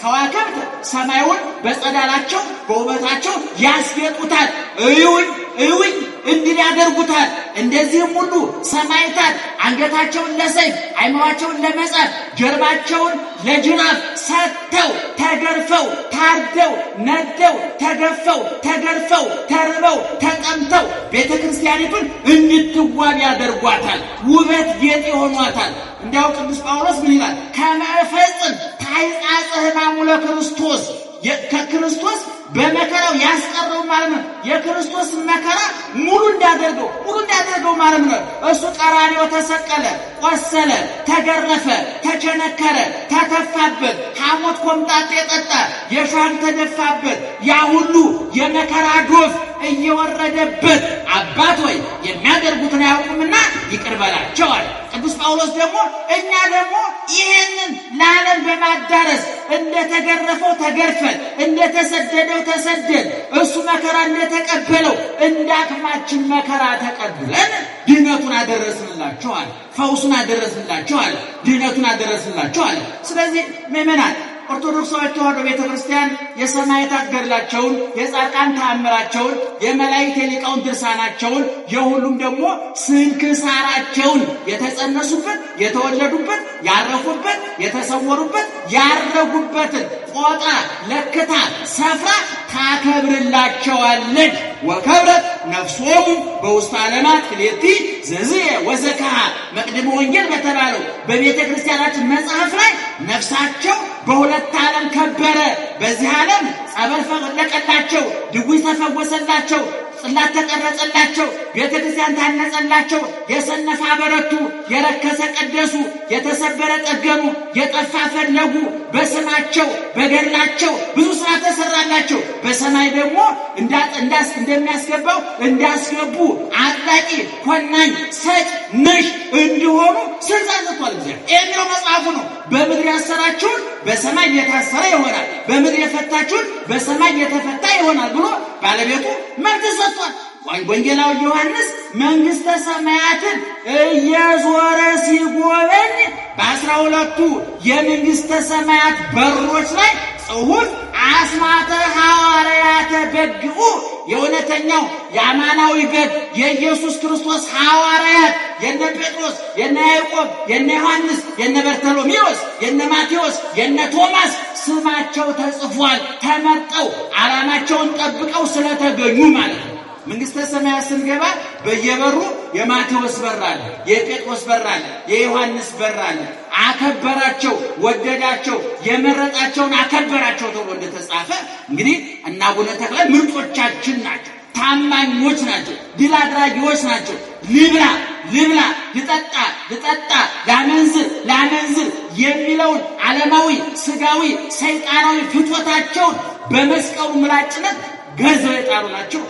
ከዋክብት ሰማዩን በጸዳላቸው በውበታቸው ያስጌጡታል፣ እዩኝ እዩኝ እንዲል ያደርጉታል። እንደዚህም ሁሉ ሰማዕታት አንገታቸውን ለሰይፍ አይምሯቸውን ለመጻፍ ጀርባቸውን ለጅራፍ ሰጥተው ተገርፈው ታርደው ነደው ተገፈው ተገርፈው ተርበው ተጠምተው ቤተ ክርስቲያኒቱን እንድትዋብ ያደርጓታል። ውበት ጌጥ ይሆኗታል። እንዲያው ቅዱስ ጳውሎስ ምን ይላል? ከመፈጽም ታይጻጽ ሕማሙ ለክርስቶስ ከክርስቶስ በመከራው ያስቀረው ማለት ነው። የክርስቶስ መከራ ሙሉ እንዳደርገው ማለት ነው። እሱ ቀራንዮ ተሰቀለ፣ ቆሰለ፣ ተገረፈ፣ ተቸነከረ፣ ተተፋበት፣ ሐሞት ኮምጣጤ ጠጣ፣ የሻን ተደፋበት። ያ ሁሉ የመከራ ዶፍ እየወረደበት አባት ሆይ የሚያደርጉትን አያውቁምና ይቅር በላቸው አለ። ቅዱስ ጳውሎስ ደግሞ እኛ ደግሞ ይሄንን ለዓለም በማዳረስ እንደተገረፈው ተገርፈን እንደተሰደደው ተሰደን እሱ መከራ እንደተቀበለው እንዳቅማችን መከራ ተቀብለን ድነቱን አደረስንላቸዋል፣ ፈውሱን አደረስንላቸዋል፣ ድነቱን አደረስንላቸዋል። ስለዚህ ምእመናን ኦርቶዶክሳዊት ተዋሕዶ ቤተክርስቲያን የሰማዕታት ገድላቸውን፣ የጻድቃን ተአምራቸውን፣ የመላእክት የሊቃውንት ድርሳናቸውን፣ የሁሉም ደግሞ ስንክሳራቸውን የተጸነሱበት፣ የተወለዱበት፣ ያረፉበት፣ የተሰወሩበት፣ ያረጉበትን ቆጥራ ለክታ ሰፍራ ታከብርላቸዋለች። ወከብረት ነፍሶሙ በውስተ ዓለማት ክልኤቲ ዘዝየ ወዘከሃ መቅድመ ወንጌል በተባለው በቤተ ክርስቲያናችን መጽሐፍ ላይ ነፍሳቸው በሁለት ዓለም ከበረ። በዚህ ዓለም ጸበል ፈለቀላቸው፣ ድውይ ተፈወሰላቸው፣ ጽላት ተቀረጸላቸው፣ ቤተ ክርስቲያን ታነጸላቸው፣ የሰነፈ አበረቱ፣ የረከሰ ቀደሱ፣ የተሰበረ ጠገኑ፣ የጠፋ ፈለጉ። በስማቸው በገድላቸው ብዙ ስራ ተሰራላቸው። በሰማይ ደግሞ እንደሚያስገባው እንዳስገቡ አጥላቂ ኮናኝ ሰጭ ነሽ እንዲሆኑ ስልጣን ሰጥቷል እግዚአብሔር። የሚለው መጽሐፉ ነው። በምድር ያሰራችሁን በሰማይ የታሰረ ይሆናል፣ በምድር የፈታችሁን በሰማይ የተፈታ ይሆናል ብሎ ባለቤቱ መብት ሰጥቷል። ወንጌላዊ ዮሐንስ መንግስተ ሰማያትን እየዞረ ሲጎበኝ በ12ቱ የመንግስተ ሰማያት በሮች ላይ ጽሑፍ አስማተ ሐዋርያተ በግዑ የእውነተኛው የአማናዊ በግ የኢየሱስ ክርስቶስ ሐዋርያት የነ ጴጥሮስ፣ የነ ያዕቆብ፣ የነ ዮሐንስ፣ የነ በርተሎሜዎስ፣ የነ ማቴዎስ፣ የነ ቶማስ ስማቸው ተጽፏል። ተመርጠው ዓላማቸውን ጠብቀው ስለተገኙ ማለት ነው። መንግስተ ሰማያት ስንገባ በየበሩ የማቴዎስ በር አለ፣ የጴጥሮስ በር አለ፣ የዮሐንስ በር አለ። አከበራቸው፣ ወደዳቸው፣ የመረጣቸውን አከበራቸው ተብሎ እንደተጻፈ እንግዲህ እና አቡነ ተክለ ምርጦቻችን ናቸው፣ ታማኞች ናቸው፣ ድል አድራጊዎች ናቸው። ልብላ ልብላ፣ ልጠጣ ልጠጣ፣ ላመንዝር የሚለውን ዓለማዊ ስጋዊ ሰይጣናዊ ፍትወታቸውን በመስቀሉ ምላጭነት ገዘው የጣሉ ናቸው።